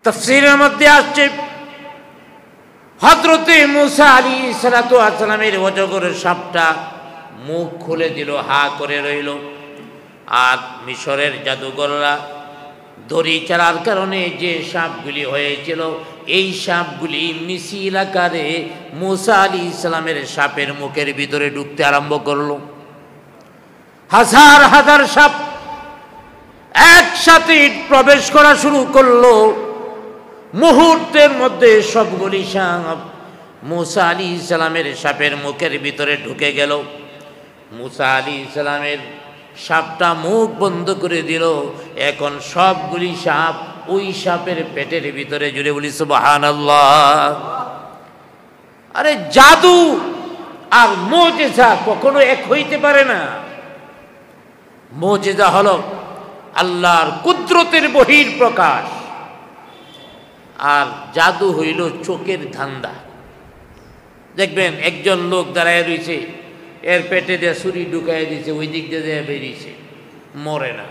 তাফসীরের মধ্যে আসছে হযরতে মূসা আলাইহিস সালাতু ওয়াস সালামের অজগরের সাপটা মুখ খুলে দিল, হা করে রইল। আর মিশরের জাদুঘররা দড়ি চালার কারণে যে সাপগুলি হয়েছিল, এই সাপগুলি মিছিল আকারে মূসা আলাইহিস সালামের সাপের মুখের ভিতরে ঢুকতে আরম্ভ করলো। হাজার হাজার সাপ একসাথে প্রবেশ করা শুরু করলো। মুহূর্তের মধ্যে সবগুলি সাপ মূসা আলাইহিস সালামের সাপের মুখের ভিতরে ঢুকে গেল। মূসা আলাইহিস সালামের সাপটা মুখ বন্ধ করে দিল। এখন সবগুলি সাপ ওই সাপের পেটের ভিতরে জুড়ে, বলি সুবহানাল্লাহ। আরে জাদু আর মুজিজা কখনো এক হইতে পারে না। মুজিজা হলো আল্লাহর কুদরতের বহির প্রকাশ, আর জাদু হইল চোখের ধান্দা। দেখবেন একজন লোক দাঁড়ায় রয়েছে, এর পেটে দিয়ে ছুরি ঢুকাই দিয়েছে, ওই দিক দিয়ে বেরিয়েছে, মরে না।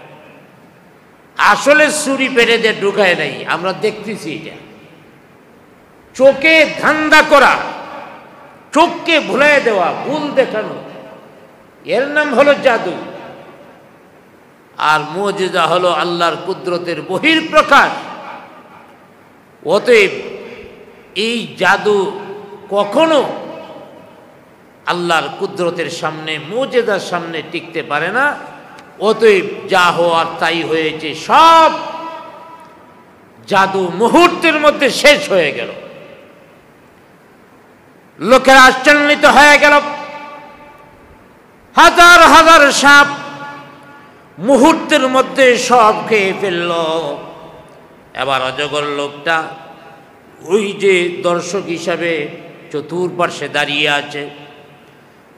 আসলে ছুরি পেটে দিয়ে ঢুকায় নাই, আমরা দেখতেছি। এটা চোখে ধান্দা করা, চোখকে ভুলাই দেওয়া, ভুল দেখানো, এর নাম হলো জাদু। আর মুজিজা হলো আল্লাহর কুদরতের বহির প্রকাশ। অতএব এই জাদু কখনো আল্লাহর কুদরতের সামনে, মুজিজার সামনে টিকতে পারে না। অতএব যা হওয়ার তাই হয়েছে, সব জাদু মুহূর্তের মধ্যে শেষ হয়ে গেল। লোকেরা আশ্চর্যিত হয়ে গেল। হাজার হাজার সাপ মুহূর্তের মধ্যে সব খেয়ে ফেলল। এবার অজগর লোকটা ওই যে দর্শক হিসাবে চতুর্পার্শ্বে দাঁড়িয়ে আছে,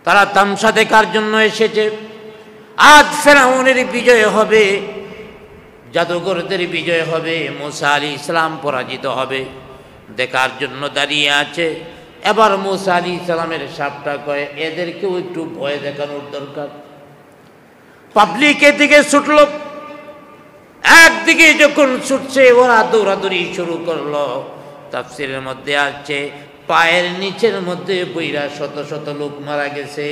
তারা তামসা দেখার জন্য এসেছে। আজ ফেরাউনের বিজয় হবে, জাদুঘরদের বিজয় হবে, মূসা আলাইহিস সালাম পরাজিত হবে, দেখার জন্য দাঁড়িয়ে আছে। এবার মূসা আলাইহিস সালামের সাপটা কয়, এদেরকেও একটু ভয় দেখানোর দরকার। পাবলিকের দিকে ছুটল। একদিকে যখন ছুটছে, ওরা দৌড়াদৌড়ি শুরু করলো। তাফসীরের মধ্যে আছে পায়ের নিচের মধ্যে বইরা শত শত লোক মারা গেছে।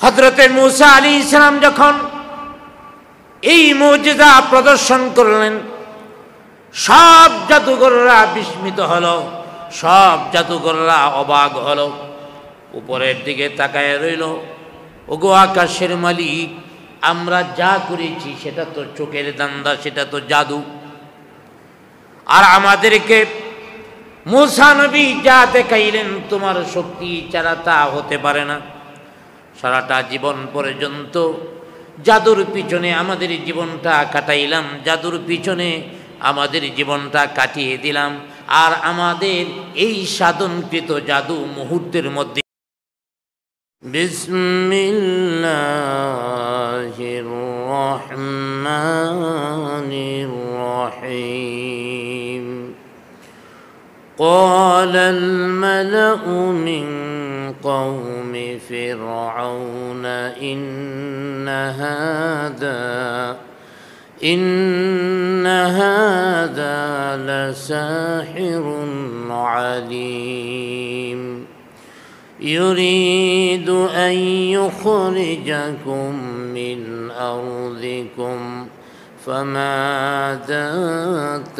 হযরতে মূসা আলাইহিস সালাম যখন এই মুজিজা প্রদর্শন করলেন, সব জাদুঘররা বিস্মিত হলো, সব জাদুঘররা অবাক হলো। উপরের দিকে তাকায় রইল। ওগো আকাশের মালিক, আমরা যা করেছি সেটা তো চোখের ধান্দা, সেটা তো জাদু। আর আমাদেরকে মূসা নবী যা দেখাইলেন, তোমার শক্তি ছাড়া তা হতে পারে না। সারাটা জীবন পর্যন্ত জাদুর পিছনে আমাদের জীবনটা কাটাইলাম, জাদুর পিছনে আমাদের জীবনটা কাটিয়ে দিলাম। আর আমাদের এই সাধনকৃত জাদু মুহূর্তের মধ্যে। বিসমিল্লাহির রহমানির রহিম। قال الملأ من قوم فرعون إن هذا لساحر عليم يريد أن يخرجكم من أرضكم فماذا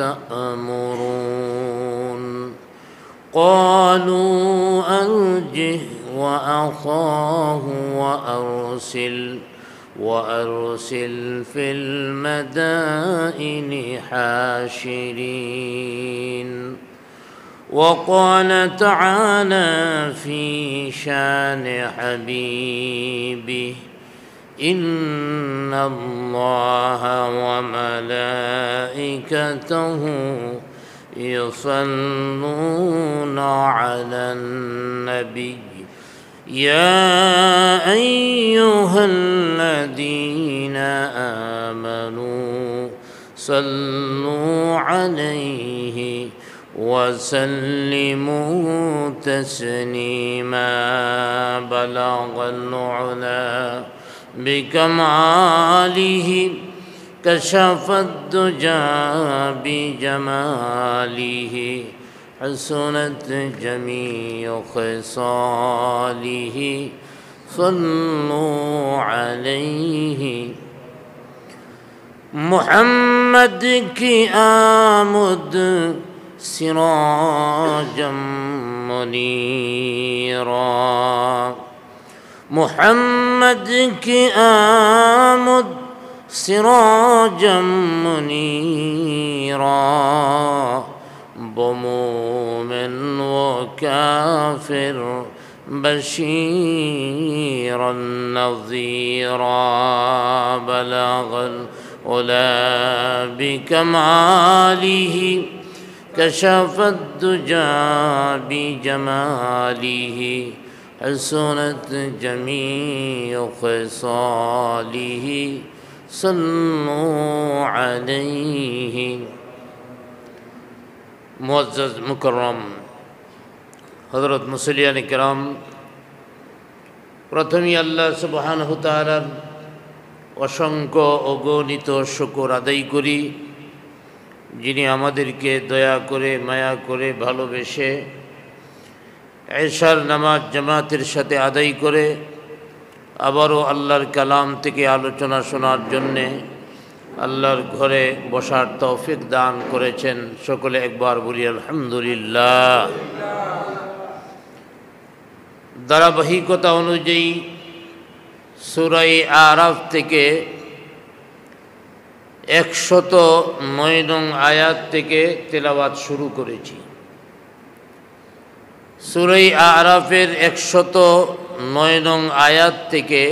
تأمرون قالوا أرجه وأخاه وأرسل في المدائن حاشرين وقال تعالى في شان حبيبه إن الله وملائكته يصلون على النبي يا أيها الذين آمنوا صلوا عليه وسلموا تسليما بلغ العلا بكماله كشف الدجى بجماله حسنت جميع خصاله صلوا عليه محمد کی آمد سراجا منیرا محمد کی آمد سراجا منیرا بمؤمن وكافر بشيرا نظيرا بلغ العلا بكماله كشف الدجى بجماله حسنت جميع خصاله صلوا عليه মুআজ্জাজ মুকাররম হযরত মুসল্লিয়ান কিরাম, প্রথমেই আল্লাহ সুবহানাহু ওয়া তাআলার অসংখ্য অগণিত শুকর আদায় করি, যিনি আমাদেরকে দয়া করে মায়া করে ভালোবেসে এশার নামাজ জামাতের সাথে আদায় করে আবারও আল্লাহর কালাম থেকে আলোচনা শোনার জন্যে আল্লাহর ঘরে বসার তৌফিক দান করেছেন। সকলে একবার বলি আলহামদুলিল্লাহ। ধারাবাহিকতা অনুযায়ী সূরা আরাফ থেকে 109 নং আয়াত থেকে তেলাওয়াত শুরু করেছি। সূরা আরাফের 109 নং আয়াত থেকে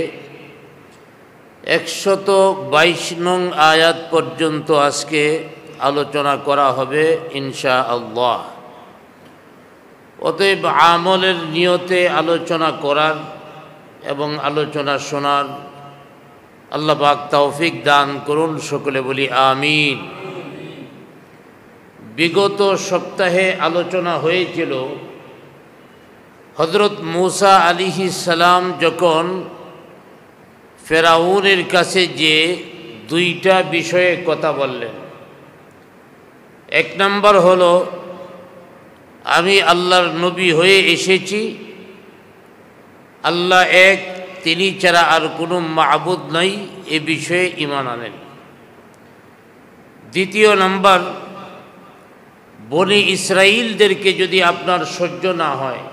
122 নং আয়াত পর্যন্ত আজকে আলোচনা করা হবে ইনশাআল্লাহ। অতএব আমলের নিয়তে আলোচনা করার এবং আলোচনা শোনার আল্লাহ পাক তৌফিক দান করুন। সকলে বলি আমিন। বিগত সপ্তাহে আলোচনা হয়েছিল হযরত মূসা আলাইহিস সালাম যখন ফেরাউনের কাছে যে দুইটা বিষয়ে কথা বললেন। এক নম্বর হলো, আমি আল্লাহর নবী হয়ে এসেছি, আল্লাহ এক, তিনি ছাড়া আর কোনো মাবুদ নাই, এ বিষয়ে ঈমান আনেন। দ্বিতীয় নম্বর, বনি ইসরাইলদেরকে যদি আপনার সহ্য না হয়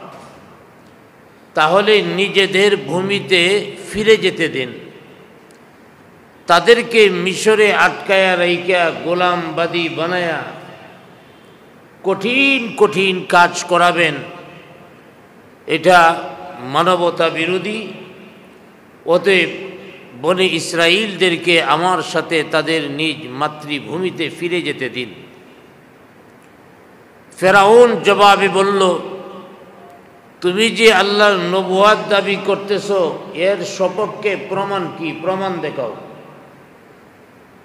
তাহলে নিজেদের ভূমিতে ফিরে যেতে দিন, তাদেরকে মিশরে আটকায়া রাইকা গোলামবাদী বানায়া কঠিন কঠিন কাজ করাবেন, এটা মানবতা বিরোধী। অতএব বনি ইসরাইলদেরকে আমার সাথে তাদের নিজ মাতৃভূমিতে ফিরে যেতে দিন। ফেরাউন জবাবে বলল, তুমি যে আল্লাহর নবুয়াত দাবি করতেছ, এর সপক্ষে প্রমাণ কি? প্রমাণ দেখাও।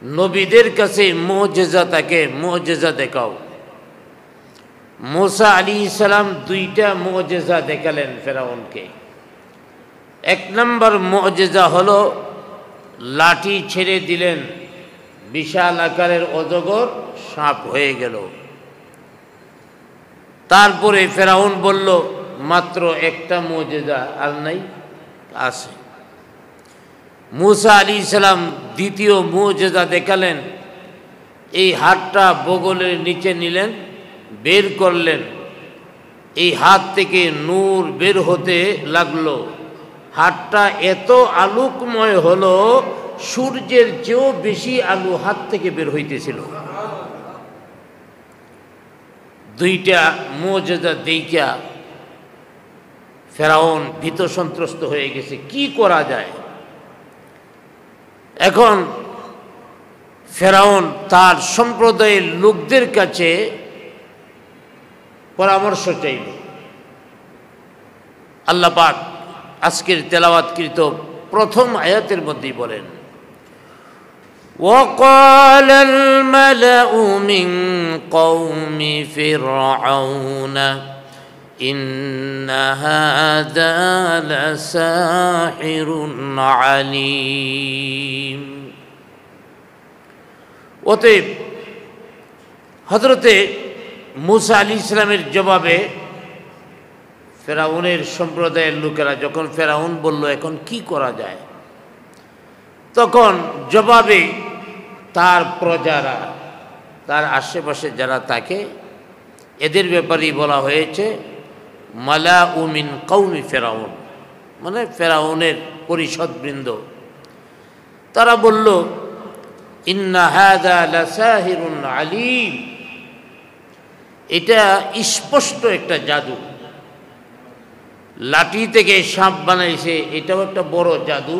নবীদের কাছে মুজিজা থাকে, মুজিজা দেখাও। মূসা আলাইহিস সালাম দুইটা মুজিজা দেখালেন ফেরাউনকে। এক নম্বর মুজিজা হলো, লাঠি ছেড়ে দিলেন, বিশাল আকারের অজগর সাপ হয়ে গেল। তারপরে ফেরাউন বলল, মাত্র একটা মুজিজা, আর নাই? আছে। মূসা আলাইহিস সালাম দ্বিতীয় মুজিজা দেখালেন, এই হাতটা বগলের নিচে নিলেন, বের করলেন, এই হাত থেকে নূর বের হতে লাগলো। হাতটা এত আলোকময় হলো, সূর্যের চেয়েও বেশি আলো হাত থেকে বের হইতেছিল। দুইটা মুজিজা দেইখা ফেরাউন ভীত সন্ত্রস্ত হয়ে গেছে, কি করা যায়? এখন ফেরাউন তার সম্প্রদায়ের লোকদের কাছে পরামর্শ চাইল। আল্লাহ পাক আজকের তেলাওয়াতকৃত প্রথম আয়াতের মধ্যেই বলেন, وقال الملأ من قوم فرعون إن هذا لساحر عليم অতএব হযরতে মূসা আলাইহিস সালামের জবাবে ফেরাউনের সম্প্রদায়ের লোকেরা যখন ফেরাউন বলল এখন কি করা যায়, তখন জবাবে তার প্রজারা, তার আশেপাশে যারা থাকে, এদের ব্যাপারেই বলা হয়েছে মালাউ মিন কওমি ফেরাউন, মানে ফেরাউনের পরিষদবৃন্দ। তারা বলল ইন্না হাযা লাসাহিরুন আলীম, এটা স্পষ্ট একটা জাদু। লাঠি থেকে সাপ বানাইছে, এটাও একটা বড় জাদু।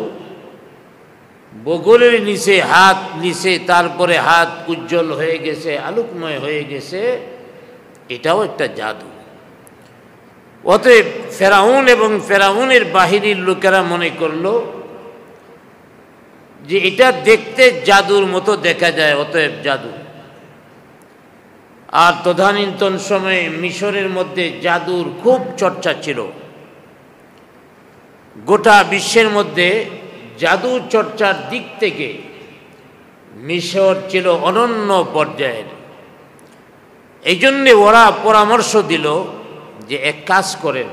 বগলের নিচে হাত নিচে, তারপরে হাত উজ্জ্বল হয়ে গেছে, আলোকময় হয়ে গেছে, এটাও একটা জাদু। অতএব ফেরাউন এবং ফেরাউনের বাহিনীর লোকেরা মনে করল যে এটা দেখতে জাদুর মতো দেখা যায়, অতএব জাদু। আর তদানীন্তন সময়ে মিশরের মধ্যে জাদুর খুব চর্চা ছিল। গোটা বিশ্বের মধ্যে জাদু চর্চার দিক থেকে মিশর ছিল অনন্য পর্যায়ের। এই জন্যে ওরা পরামর্শ দিল যে এক কাজ করেন,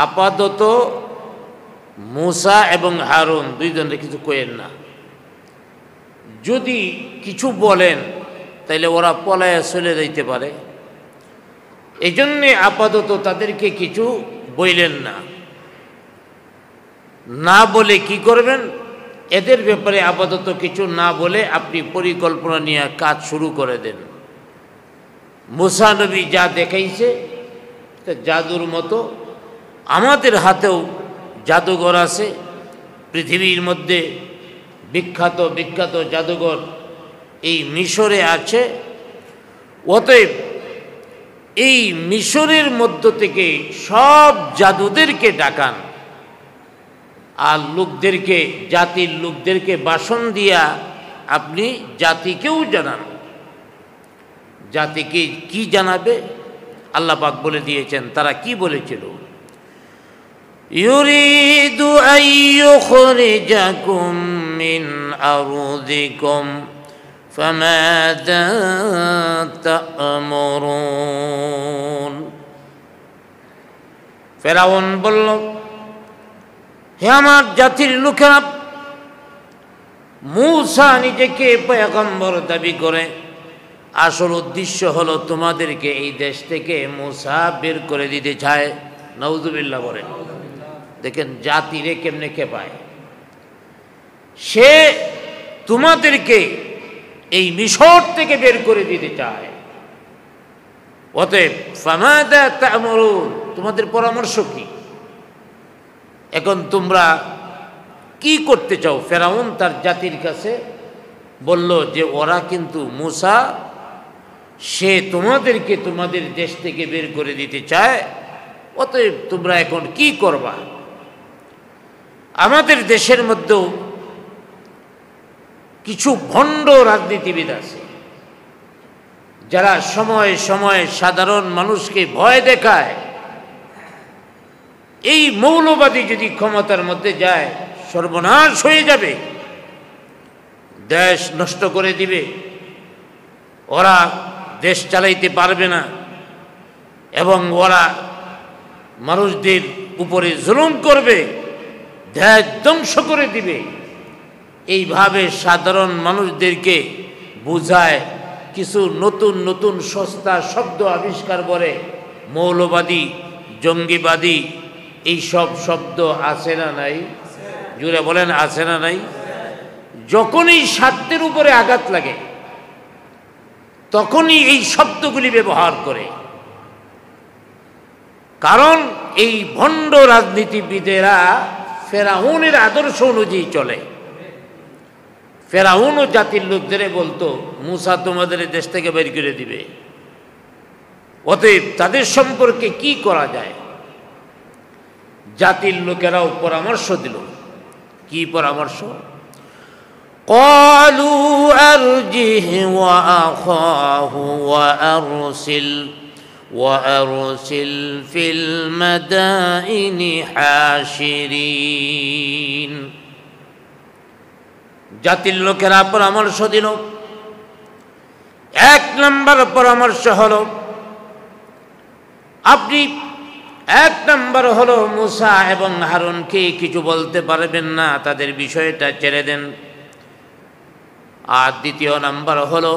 আপাতত মূসা এবং হারুন দুইজনের কিছু কইেন না, যদি কিছু বলেন তাইলে ওরা পলায়ে চলে যাইতে পারে। এই জন্যে আপাতত তাদেরকে কিছু বইলেন না। না বলে কি করবেন, এদের ব্যাপারে আপাতত কিছু না বলে আপনি পরিকল্পনা নিয়ে কাজ শুরু করে দেন। মূসা নবী যা দেখাইছে জাদুর মতো, আমাদের হাতেও জাদুঘর আছে। পৃথিবীর মধ্যে বিখ্যাত বিখ্যাত জাদুঘর এই মিশরে আছে। অতএব এই মিশরের মধ্য থেকে সব জাদুদেরকে ডাকান, আর লোকদেরকে, জাতির লোকদেরকে ভাষণ দিয়া আপনি জাতিকেও জানান। জাতিকে কি জানাবে আল্লাহ পাক বলে দিয়েছেন। তারা কি বলেছিল, ইউরিদু আইয়ুখরিজাকুম মিন আরদিকুম ফামাযা তা'মুরুন। ফেরাউন বলল, হে আমার জাতির লোকেরা, মূসা নিজেকে পয়গম্বর দাবি করে, আসল উদ্দেশ্য হলো তোমাদেরকে এই দেশ থেকে মূসা বের করে দিতে চায়। নাউযুবিল্লাহ বলেন। দেখেন জাতিরে কেমনে খেপায়। সে তোমাদেরকে এই মিশর থেকে বের করে দিতে চায়। অতএব ফামাযা তা'মুরুন, তোমাদের পরামর্শ কি? এখন তোমরা কি করতে চাও? ফেরাউন তার জাতির কাছে বলল যে ওরা কিন্তু মূসা, সে তোমাদেরকে তোমাদের দেশ থেকে বের করে দিতে চায়। অতএব তোমরা এখন কি করবা? আমাদের দেশের মধ্যেও কিছু ভণ্ড রাজনীতিবিদ আছে যারা সময়ে সময়ে সাধারণ মানুষকে ভয় দেখায়। এই মৌলবাদী যদি ক্ষমতার মধ্যে যায় সর্বনাশ হয়ে যাবে, দেশ নষ্ট করে দিবে, ওরা দেশ চালাইতে পারবে না এবং ওরা মানুষদের উপরে জুলুম করবে, দেশ ধ্বংস করে দিবে। এইভাবে সাধারণ মানুষদেরকে বুঝায়, কিছু নতুন নতুন সস্তা শব্দ আবিষ্কার করে, মৌলবাদী, জঙ্গিবাদী, এই সব শব্দ আছে না নাই? জুড়ে বলেন আছে না নাই? যখনই স্বার্থের উপরে আঘাত লাগে তখনই এই শব্দগুলি ব্যবহার করে। কারণ এই ভণ্ড রাজনীতিবিদেরা ফেরাউনের আদর্শ অনুযায়ী চলে। ফেরাউন ও জাতির লোকদের বলতো মূসা তোমাদের দেশ থেকে বের করে দিবে। অতএব তাদের সম্পর্কে কি করা যায়? জাতির লোকেরাও পরামর্শ দিল। কি পরামর্শ? ক্বালু আরজিহ ওয়া আখাহু ওয়া আরসিল ফিল মাদাইনি হাশিরিন। জাতির লোকেরা পরামর্শ দিল, নম্বর পরামর্শ হলো আপনি এক নম্বর হলো মুসা এবং হারুনকে কিছু বলতে পারবেন না, তাদের বিষয়টা ছেড়ে দেন। আর দ্বিতীয় নম্বর হলো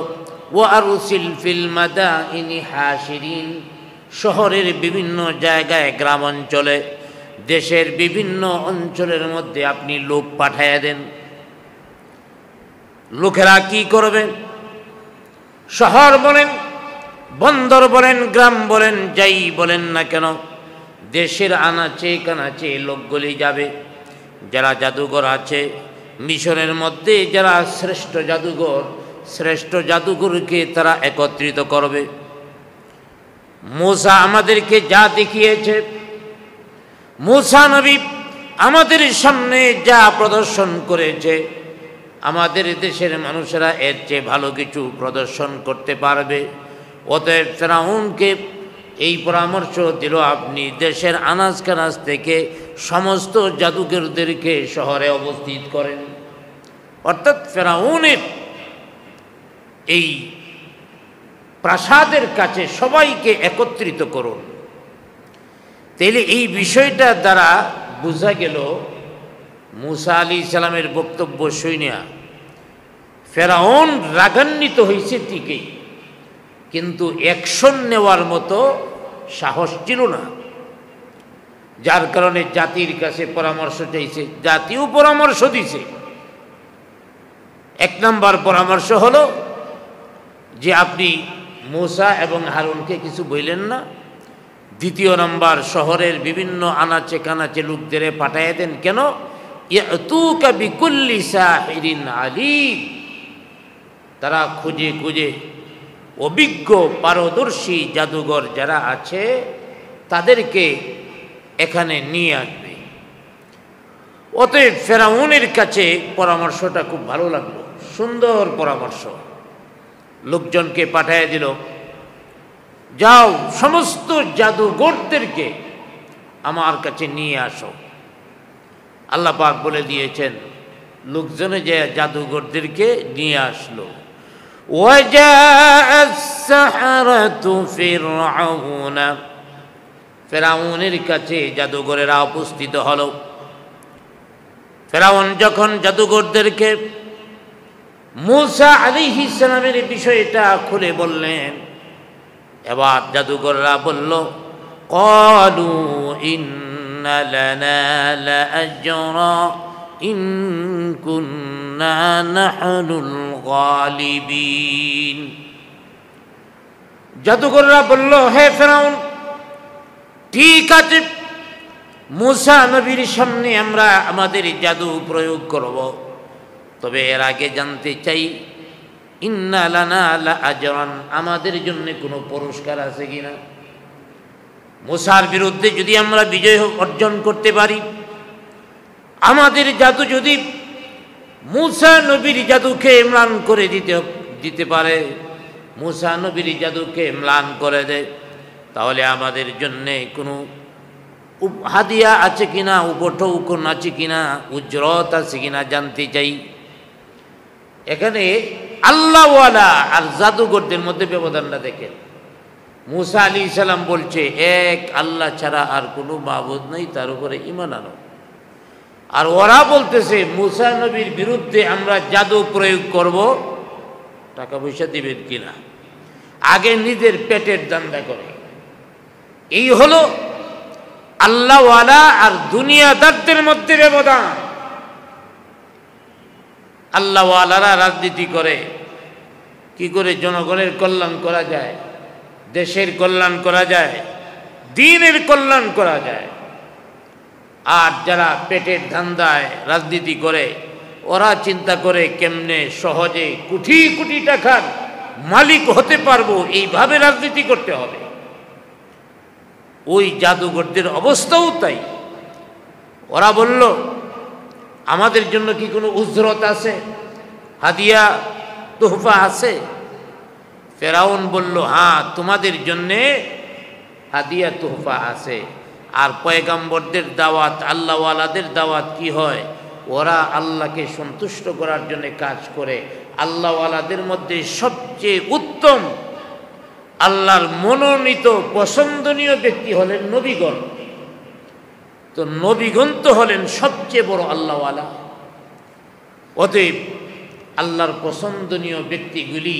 ওয়ারুসিল ফিল মাদাইনি হাশিরিন, শহরের বিভিন্ন জায়গায়, গ্রাম অঞ্চলে, দেশের বিভিন্ন অঞ্চলের মধ্যে আপনি লোক পাঠাইয়া দেন। লোকেরা কি করবে? শহর বলেন, বন্দর বলেন, গ্রাম বলেন, যাই বলেন না কেন, দেশের আনাচে কানাচে লোকগুলি যাবে। যারা জাদুঘর আছে মিশরের মধ্যে, যারা শ্রেষ্ঠ জাদুঘর, শ্রেষ্ঠ জাদুঘরকে তারা একত্রিত করবে। মুসা আমাদেরকে যা দেখিয়েছে, মুসা নবী আমাদের সামনে যা প্রদর্শন করেছে, আমাদের দেশের মানুষেরা এর চেয়ে ভালো কিছু প্রদর্শন করতে পারবে। অতএব ফেরাউনকে এই পরামর্শ দিল, আপনি দেশের আনাজ কানাজ থেকে সমস্ত জাদুঘরদেরকে শহরে অবস্থিত করেন। অর্থাৎ ফেরাউনের এই প্রাসাদের কাছে সবাইকে একত্রিত করুন। তাইলে এই বিষয়টা দ্বারা বোঝা গেল মুসা আলাইহিস সালামের বক্তব্য শুনিয়া ফেরাউন রাগান্বিত হয়েছে ঠিকই, কিন্তু অ্যাকশন নেওয়ার মতো সাহস ছিল না। যার কারণে জাতির কাছে পরামর্শ চাইছে, জাতিও পরামর্শ দিছে। এক নম্বর পরামর্শ হলো যে আপনি মুসা এবং হারুনকে কিছু বললেন না। দ্বিতীয় নম্বর, শহরের বিভিন্ন আনাচে কানাচে লোকদের পাঠাইয়া দেন। কেন? ইয়াতুকা বিকুল্লি সাহিরিন আলিম, তারা খুঁজে খুঁজে অভিজ্ঞ পারদর্শী জাদুঘর যারা আছে তাদেরকে এখানে নিয়ে আসবে। অতএব ফেরাউনের কাছে পরামর্শটা খুব ভালো লাগলো, সুন্দর পরামর্শ। লোকজনকে পাঠিয়ে দিল, যাও সমস্ত জাদুঘরদেরকে আমার কাছে নিয়ে আসো। আল্লাহ পাক বলে দিয়েছেন, লোকজনে যে জাদুঘরদেরকে নিয়ে আসলো। ওয়াজাআ আস-সাহারাতু ফিরআউনা, ফেরাউনের কাছে জাদুঘরেরা উপস্থিত হলো। ফেরাউন যখন জাদুঘরদেরকে মুসা আলাইহিস সালামের বিষয়টা খুলে বললেন, এবার জাদুঘররা বলল, ক্বালু ইন্না লানা লাআজরা ইন কুন্না নাহনুল গালিবিন। জাদুঘররা বলল, হে ফেরাউন, ঠিক আছে, মুসা নবীর সামনে আমরা আমাদের জাদু প্রয়োগ করব, তবে এর আগে জানতে চাই ইন্না লানা লাআজরান, আমাদের জন্য কোনো পুরস্কার আছে কিনা। মুসার বিরুদ্ধে যদি আমরা বিজয় অর্জন করতে পারি, আমাদের জাদু যদি মুসা নবীর জাদুকে ম্লান করে দিতে পারে, মুসা নবীর জাদুকে ম্লান করে দেয়, তাহলে আমাদের জন্যে কোনো হাদিয়া আছে কিনা, উপটৌকন আছে কিনা, উজরত আছে কিনা জানতে চাই। এখানে আল্লাহওয়ালা আর জাদুঘরদের মধ্যে ব্যবধানটা দেখেন। মুসা আলাইহিস সালাম বলছে, এক আল্লাহ ছাড়া আর কোনো মাবুদ নেই, তার উপরে ঈমান আনো। আর ওরা বলতেছে মুসা নবীর বিরুদ্ধে আমরা জাদু প্রয়োগ করব, টাকা পয়সা দিবেন কিনা, আগে নিজের পেটের দান্দা করে। এই হলো আল্লাহওয়ালা আর দুনিয়াদারদের মধ্যে ব্যবধান। আল্লাহওয়ালারা রাজনীতি করে, কি করে জনগণের কল্যাণ করা যায়, দেশের কল্যাণ করা যায়, দ্বীনের কল্যাণ করা যায়। আর যারা পেটের ধান্দায় রাজনীতি করে, ওরা চিন্তা করে কেমনে সহজে কোটি কোটি টাকার মালিক হতে পারবো, এইভাবে রাজনীতি করতে হবে। ওই জাদুঘরদের অবস্থাও তাই। ওরা বলল, আমাদের জন্য কি কোনো উজরত আছে, হাদিয়া তোহফা আছে? ফেরাউন বলল, হ্যাঁ, তোমাদের জন্যে হাদিয়া তোহফা আছে। আর পয়গাম্বরদের দাওয়াত, আল্লাহওয়ালাদের দাওয়াত কি হয়? ওরা আল্লাহকে সন্তুষ্ট করার জন্য কাজ করে। আল্লাহওয়ালাদের মধ্যে সবচেয়ে উত্তম আল্লাহর মনোনীত পছন্দনীয় ব্যক্তি হলেন নবীগণ। তো নবীগণ তো হলেন সবচেয়ে বড় আল্লাহওয়ালা। অতএব আল্লাহর পছন্দনীয় ব্যক্তিগুলি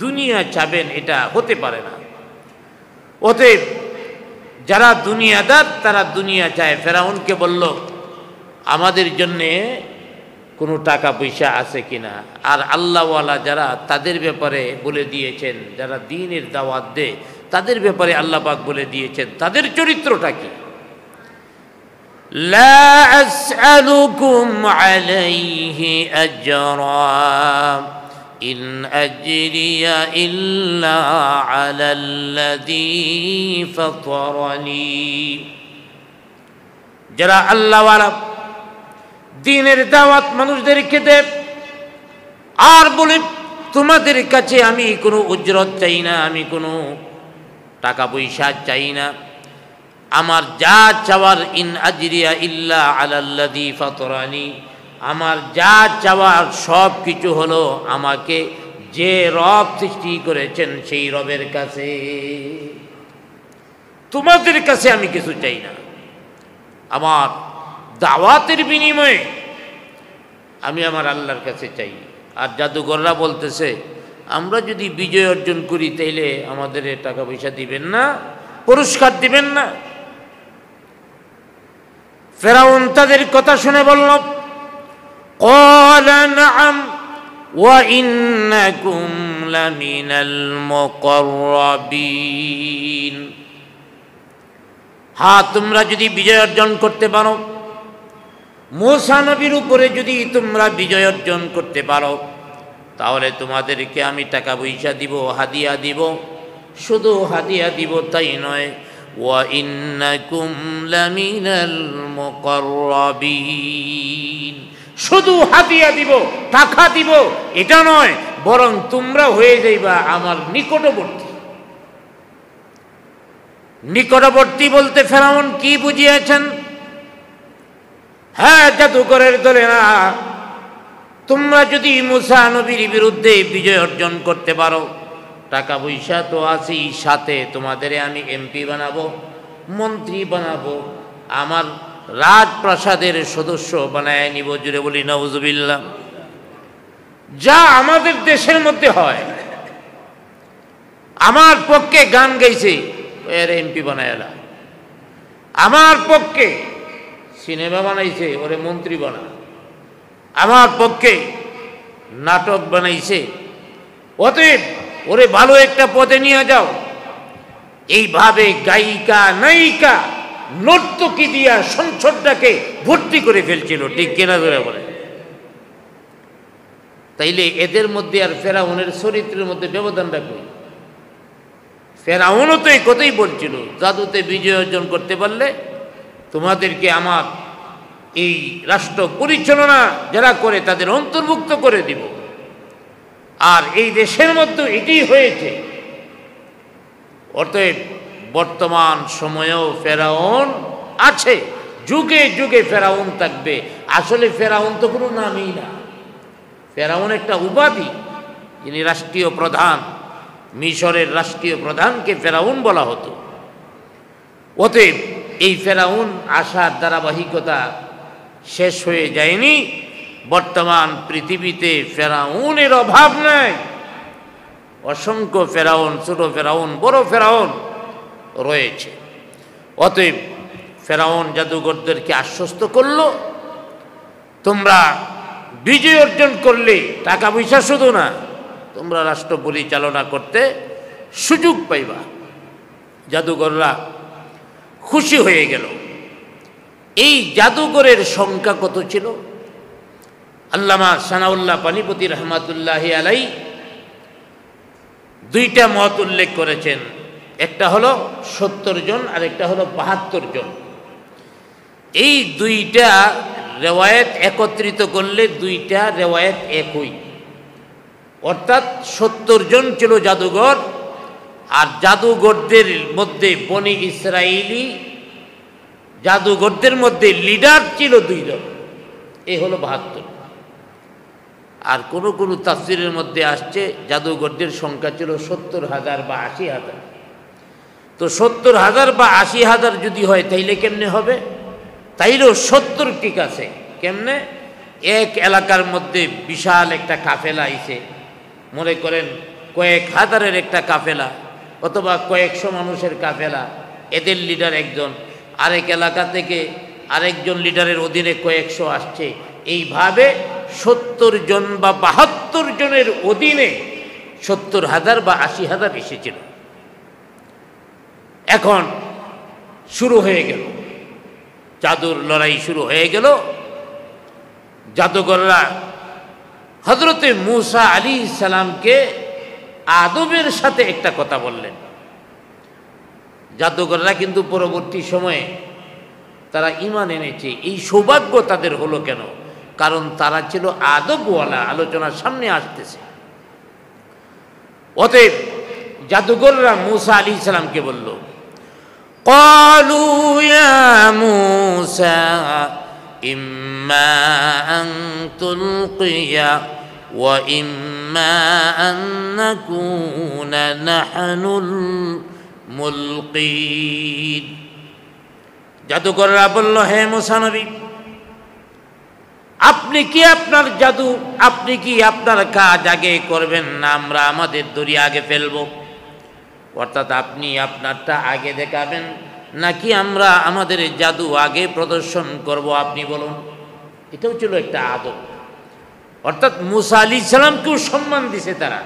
দুনিয়া চাবেন এটা হতে পারে না। অতএব যারা দুনিয়াদার তারা দুনিয়া চায়। ফেরাউনকে বলল আমাদের জন্যে কোনো টাকা পয়সা আছে কিনা। আর আল্লাহওয়ালা যারা তাদের ব্যাপারে বলে দিয়েছেন, যারা দ্বীনের দাওয়াত দেয় তাদের ব্যাপারে আল্লাহ পাক বলে দিয়েছেন তাদের চরিত্রটা কি। লা আসআলুকুম আলাইহি আজরা ইন আজরিয়া ইল্লা আলাল্লাযী ফাতারানি। যারা আল্লাহওয়ালা দ্বীনের দাওয়াত মানুষদেরকে দেয় আর বলে তোমাদের কাছে আমি কোনো উজরত চাই না, আমি কোনো টাকা পয়সা চাই না, আমার যা চাওয়ার ইন আজরিয়া ইল্লা আলাল্লাযী ফাতারানি, আমার যা চাওয়ার সব কিছু হলো আমাকে যে রব সৃষ্টি করেছেন সেই রবের কাছে। তোমাদের কাছে আমি কিছু চাই না। আমার দাওয়াতের বিনিময়ে আমি আমার আল্লাহর কাছে চাই। আর জাদুঘররা বলতেছে আমরা যদি বিজয় অর্জন করি তাইলে আমাদের টাকা পয়সা দিবেন না, পুরস্কার দিবেন না। ফেরাউন তাদের কথা শুনে বলল ক্বালা নাআম ওয়া ইন্নাকুম লামিনাল মুকাররাবিন। হ্যাঁ, তোমরা যদি বিজয় অর্জন করতে পারো, মূসা নবীর উপরে যদি তোমরা বিজয় অর্জন করতে পারো, তাহলে তোমাদেরকে আমি টাকা পয়সা দিব, হাদিয়া দিব। শুধু হাদিয়া দিব তাই নয়, ওয়া ইন্নাকুম লামিনাল মুকাররাবিন, শুধু হাদিয়া দিব, টাকা দিব এটা নয়, বরং তোমরা হয়ে যাইবা আমার নিকটবর্তী। নিকটবর্তী বলতে ফেরাউন কি বুঝিয়েছেন? হ্যাঁ, জাদুকরের দলে না, তোমরা যদি মূসা নবীর বিরুদ্ধে বিজয় অর্জন করতে পারো, টাকা পয়সা তো আছেই, সাথে তোমাদের আমি এমপি বানাবো, মন্ত্রী বানাবো, আমার রাজপ্রাসাদের সদস্য বানায় নিব। জুড়ে বলি নাউজুবিল্লাহ। যা আমাদের দেশের মধ্যে হয়, আমার পক্ষে গান গাইছে এর এমপি বানায়লা, আমার পক্ষে সিনেমা বানাইছে ওরে মন্ত্রী বানা, আমার পক্ষে নাটক বানাইছে অতএব ওরে ভালো একটা পদে নিয়ে যাও। এইভাবে গায়িকা, নায়িকা, নর্তকী দিয়া সংসদটাকে ভর্তি করে ফেলছিল। ঠিক কিনা ধরে বলে? তাইলে এদের মধ্যে আর ফেরাউনের চরিত্রের মধ্যে ব্যবধানটা কই? ফেরাউনও তো এই কথাই বলছিল, জাদুতে বিজয় অর্জন করতে পারলে তোমাদেরকে আমার এই রাষ্ট্র পরিচালনা যারা করে তাদের অন্তর্ভুক্ত করে দিব। আর এই দেশের মধ্যে এটি হয়েছে। অতএব বর্তমান সময়েও ফেরাউন আছে, যুগে যুগে ফেরাউন থাকবে। আসলে ফেরাউন তো কোনো নামই না, ফেরাউন একটা উপাধি। যিনি রাষ্ট্রীয় প্রধান, মিশরের রাষ্ট্রীয় প্রধানকে ফেরাউন বলা হতো। অতএব এই ফেরাউন আসার ধারাবাহিকতা শেষ হয়ে যায়নি। বর্তমান পৃথিবীতে ফেরাউনের অভাব নাই। অসংখ্য ফেরাউন, ছোট ফেরাউন, বড় ফেরাউন রয়েছে। অতএব ফেরাউন জাদুঘরদেরকে আশ্বস্ত করল, তোমরা বিজয় অর্জন করলে টাকা পয়সা শুধু না, তোমরা রাষ্ট্র পরিচালনা করতে সুযোগ পাইবা। জাদুঘররা খুশি হয়ে গেল। এই জাদুঘরের সংখ্যা কত ছিল? আল্লামা সানাউল্লাহ পানিপতি রহমাতুল্লাহি আলাই দুইটা মত উল্লেখ করেছেন। একটা হলো 70 জন আর একটা হলো 72 জন। এই দুইটা রেওয়ায়েত একত্রিত করলে দুইটা রেওয়ায়েত একই, অর্থাৎ 70 জন ছিল জাদুঘর। আর জাদুঘরদের মধ্যে বনি ইসরাইলি জাদুঘরদের মধ্যে লিডার ছিল 2 জন, এই হলো 72। আর কোনো কোনো তাফসিরের মধ্যে আসছে জাদুঘরদের সংখ্যা ছিল ৭০,০০০ বা ৮০,০০০। তো ৭০,০০০ বা ৮০,০০০ যদি হয় তাইলে কেমনে হবে? তাইলেও ৭০ ঠিক আছে। কেমনে? এক এলাকার মধ্যে বিশাল একটা কাফেলা আইছে, মনে করেন কয়েক হাজারের একটা কাফেলা অথবা কয়েকশো মানুষের কাফেলা, এদের লিডার একজন, আরেক এলাকা থেকে আরেকজন লিডারের অধীনে কয়েকশো আসছে, এইভাবে ৭০ জন বা ৭২ জনের অধীনে ৭০,০০০ বা ৮০,০০০ এসেছিল। এখন শুরু হয়ে গেল, জাদুর লড়াই শুরু হয়ে গেল। জাদুঘররা হযরতে মূসা আলাইহিস সালামকে আদবের সাথে একটা কথা বললেন। জাদুঘররা কিন্তু পরবর্তী সময়ে তারা ঈমান এনেছে। এই সৌভাগ্য তাদের হলো কেন? কারণ তারা ছিল আদবওয়ালা। আলোচনার সামনে আসতেছে। অতএব জাদুঘররা মূসা আলাইহিস সালামকে বলল, ক্বালু ইয়া মূসা ইম্মা আন তুলকিয়া ওয়া ইম্মা আন নাকুনা নাহনুল মুলকিন। জাদুকররা বলল, হে মূসা নবী, আপনি কি আপনার জাদু, আপনি কি আপনার কাজ আগে করবেন না আমরা আমাদের দড়ি আগে ফেলব? অর্থাৎ আপনি আপনারটা আগে দেখাবেন নাকি আমরা আমাদের জাদু আগে প্রদর্শন করব, আপনি বলুন। এটাও ছিল একটা আদব। অর্থাৎ মূসা আলাইহিস সালামকেও সম্মান দিছে তারা,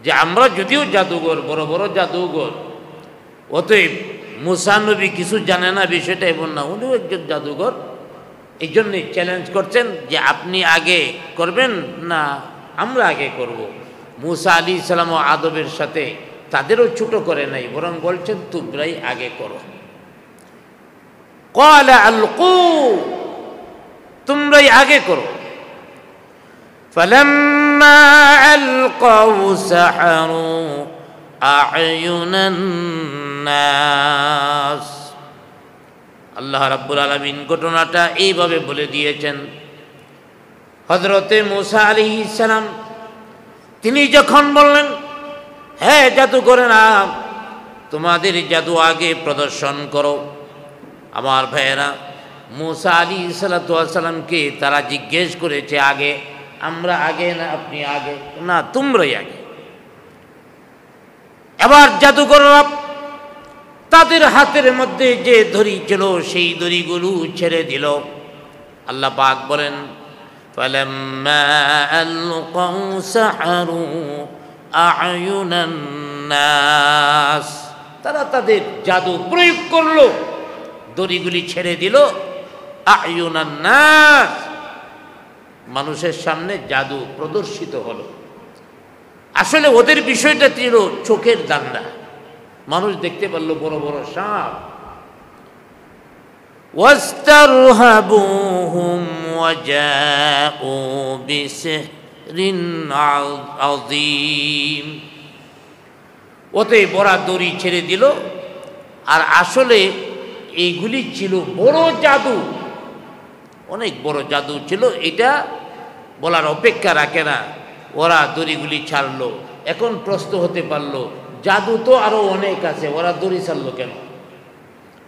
যে আমরা যদিও জাদুঘর, বড় বড় জাদুঘর, অতএব মূসা নবী কিছু জানে না বিষয়টা এমন না, উনিও একজন জাদুঘর। এই জন্যই চ্যালেঞ্জ করছেন যে আপনি আগে করবেন না আমরা আগে করব। মূসা আলাইহিস সালামও আদবের সাথে তাদেরও ছোট করে নাই, বরং বলছেন তোমরাই আগে করো। ক্বালা আলকু, তোমরাই আগে করো। ফালাম্মা আলকাউ সাহারু আ'য়ুনান নাস। আল্লাহ রাব্বুল আলামিন ঘটনাটা এইভাবে বলে দিয়েছেন। হযরতে মূসা আলাইহিস সালাম তিনি যখন বললেন, হ্যাঁ জাদুকরেরা তোমাদের জাদু আগে প্রদর্শন করো, আমার ভাইয়েরা মূসা আলাইহিস সালামকে তারা জিজ্ঞেস করেছে, আগে আমরা আগে না আপনি আগে? না, তোমরাই আগে। এবার জাদুকররা তাদের হাতের মধ্যে যে দড়ি ছিল সেই দড়িগুলো ছেড়ে দিল। আল্লাহ পাক বলেন, ফালাম্মা আলকাউ সাহারু আ'য়ুনান নাস। তারা তাদের জাদু প্রয়োগ করলো, দড়িগুলি ছেড়ে দিল। আ'য়ুনান নাস, মানুষের সামনে জাদু প্রদর্শিত হলো। আসলে ওদের বিষয়টা ছিল চোখের ধান্দা। মানুষ দেখতে পারলো বড় বড় সাপ। ওয়াস্তারহাবুহুম ওয়াজাউ বিসিহরিন আযীম। ওতে বড় দড়ি ছেড়ে দিল, আর আসলে এইগুলি ছিল বড় জাদু, অনেক বড় জাদু ছিল। এটা বলার অপেক্ষা রাখে না। ওরা দড়িগুলি ছাড়লো। এখন প্রশ্ন হতে পারলো, জাদু তো আরো অনেক আছে, ওরা দড়ি ছাড়লো কেন,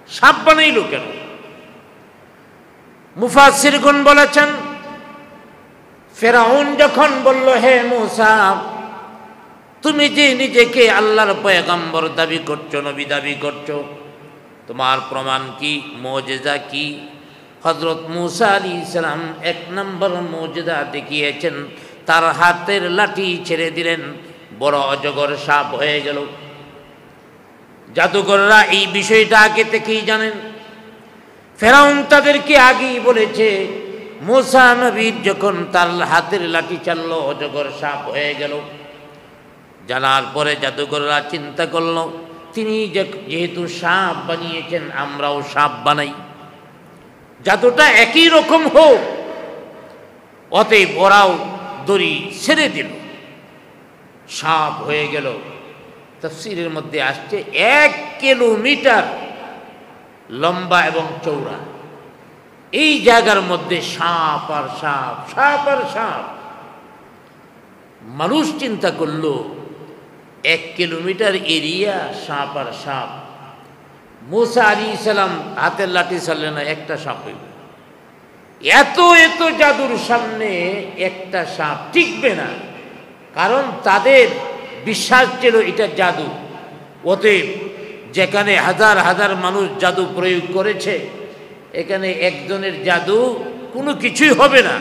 সাপ বানাইলো কেন? মুফাসসিরগণ বলেছেন, ফেরাউন যখন বলল, হে মূসা, তুমি যে নিজেকে আল্লাহর পয়গম্বর দাবি করছো, নবী দাবি করছো, তোমার প্রমাণ কি, মুজিজা কি? হযরত মূসা আলাইহিস সালাম এক নম্বর মুজিজা দেখিয়েছেন। তার হাতের লাঠি ছেড়ে দিলেন, বড় অজগর সাপ হয়ে গেল। জাদুকররা এই বিষয়টা আগে থেকেই জানেন। ফেরাউন তাদেরকে আগেই বলেছে, মূসা নবীর যখন তার হাতের লাঠি চালল, অজগর সাপ হয়ে গেল। জানার পরে জাদুকররা চিন্তা করল, তিনি যেহেতু সাপ বানিয়েছেন, আমরাও সাপ বানাই, জাদুটা একই রকম হোক। অতএব ওরাও দড়ি ছেড়ে দিল, সাপ হয়ে গেল। তাফসীরের মধ্যে আসছে 1 কিলোমিটার লম্বা এবং চওড়া। এই জায়গার মধ্যে সাপ আর সাপ, সাপ আর সাপ। মানুষ চিন্তা করলো 1 কিলোমিটার এরিয়া সাপ আর সাপ। মুসা আলাইহিস সালাম হাতের লাঠি চাললে না, একটা সাপ হইল। এত এত জাদুর সামনে একটা সাপ টিকবে না, কারণ তাদের বিশ্বাস ছিল এটা জাদু। অতএব যেখানে হাজার হাজার মানুষ জাদু প্রয়োগ করেছে, এখানে একজনের জাদু কোনো কিছুই হবে না।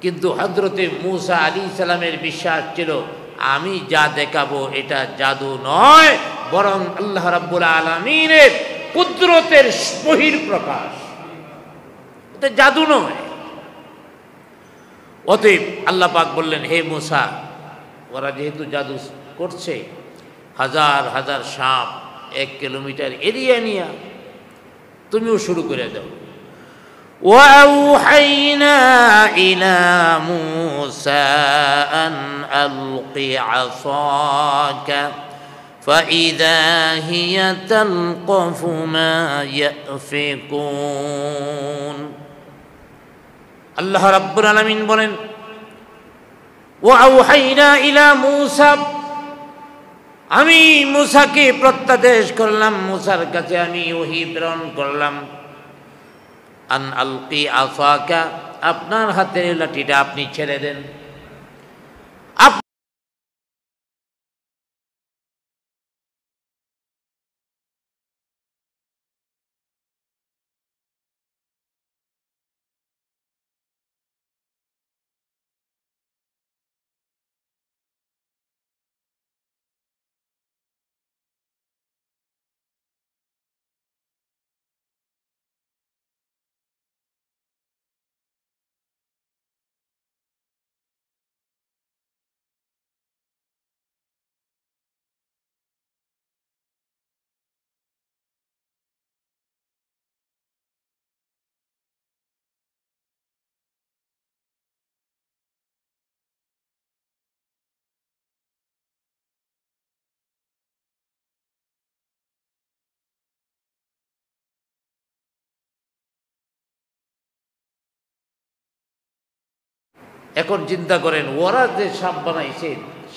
কিন্তু হযরতে মুসা আলাইহিস সালামের বিশ্বাস ছিল, আমি যা দেখাবো এটা জাদু নয়, বরং আল্লাহ রাব্বুল আলামিনের কুদরতের বহিঃপ্রকাশ, এটা জাদু নয়। অতএব আল্লাহ পাক বললেন, হে মুসা, ওরা যেহেতু জাদু করছে, হাজার হাজার সাপ 1 কিলোমিটার এরিয়া নিয়ে তুমিও শুরু করে দাও। وأوحينا إلى موسى أن ألق عصاك فإذا هي تلقف ما يأفكون। আল্লাহ রাব্বুল আলামিন বলেন, وأوحينا إلى موسى, আমি মুসাকে প্রত্যাদেশ করলাম, মুসার কাছে আমি ওহী প্রেরণ করলাম, আন আলকি আসাকা, আপনার হাতের লাঠিটা আপনি ছেড়ে দেন। এখন চিন্তা করেন, ওরা যে সাপ বানাইছে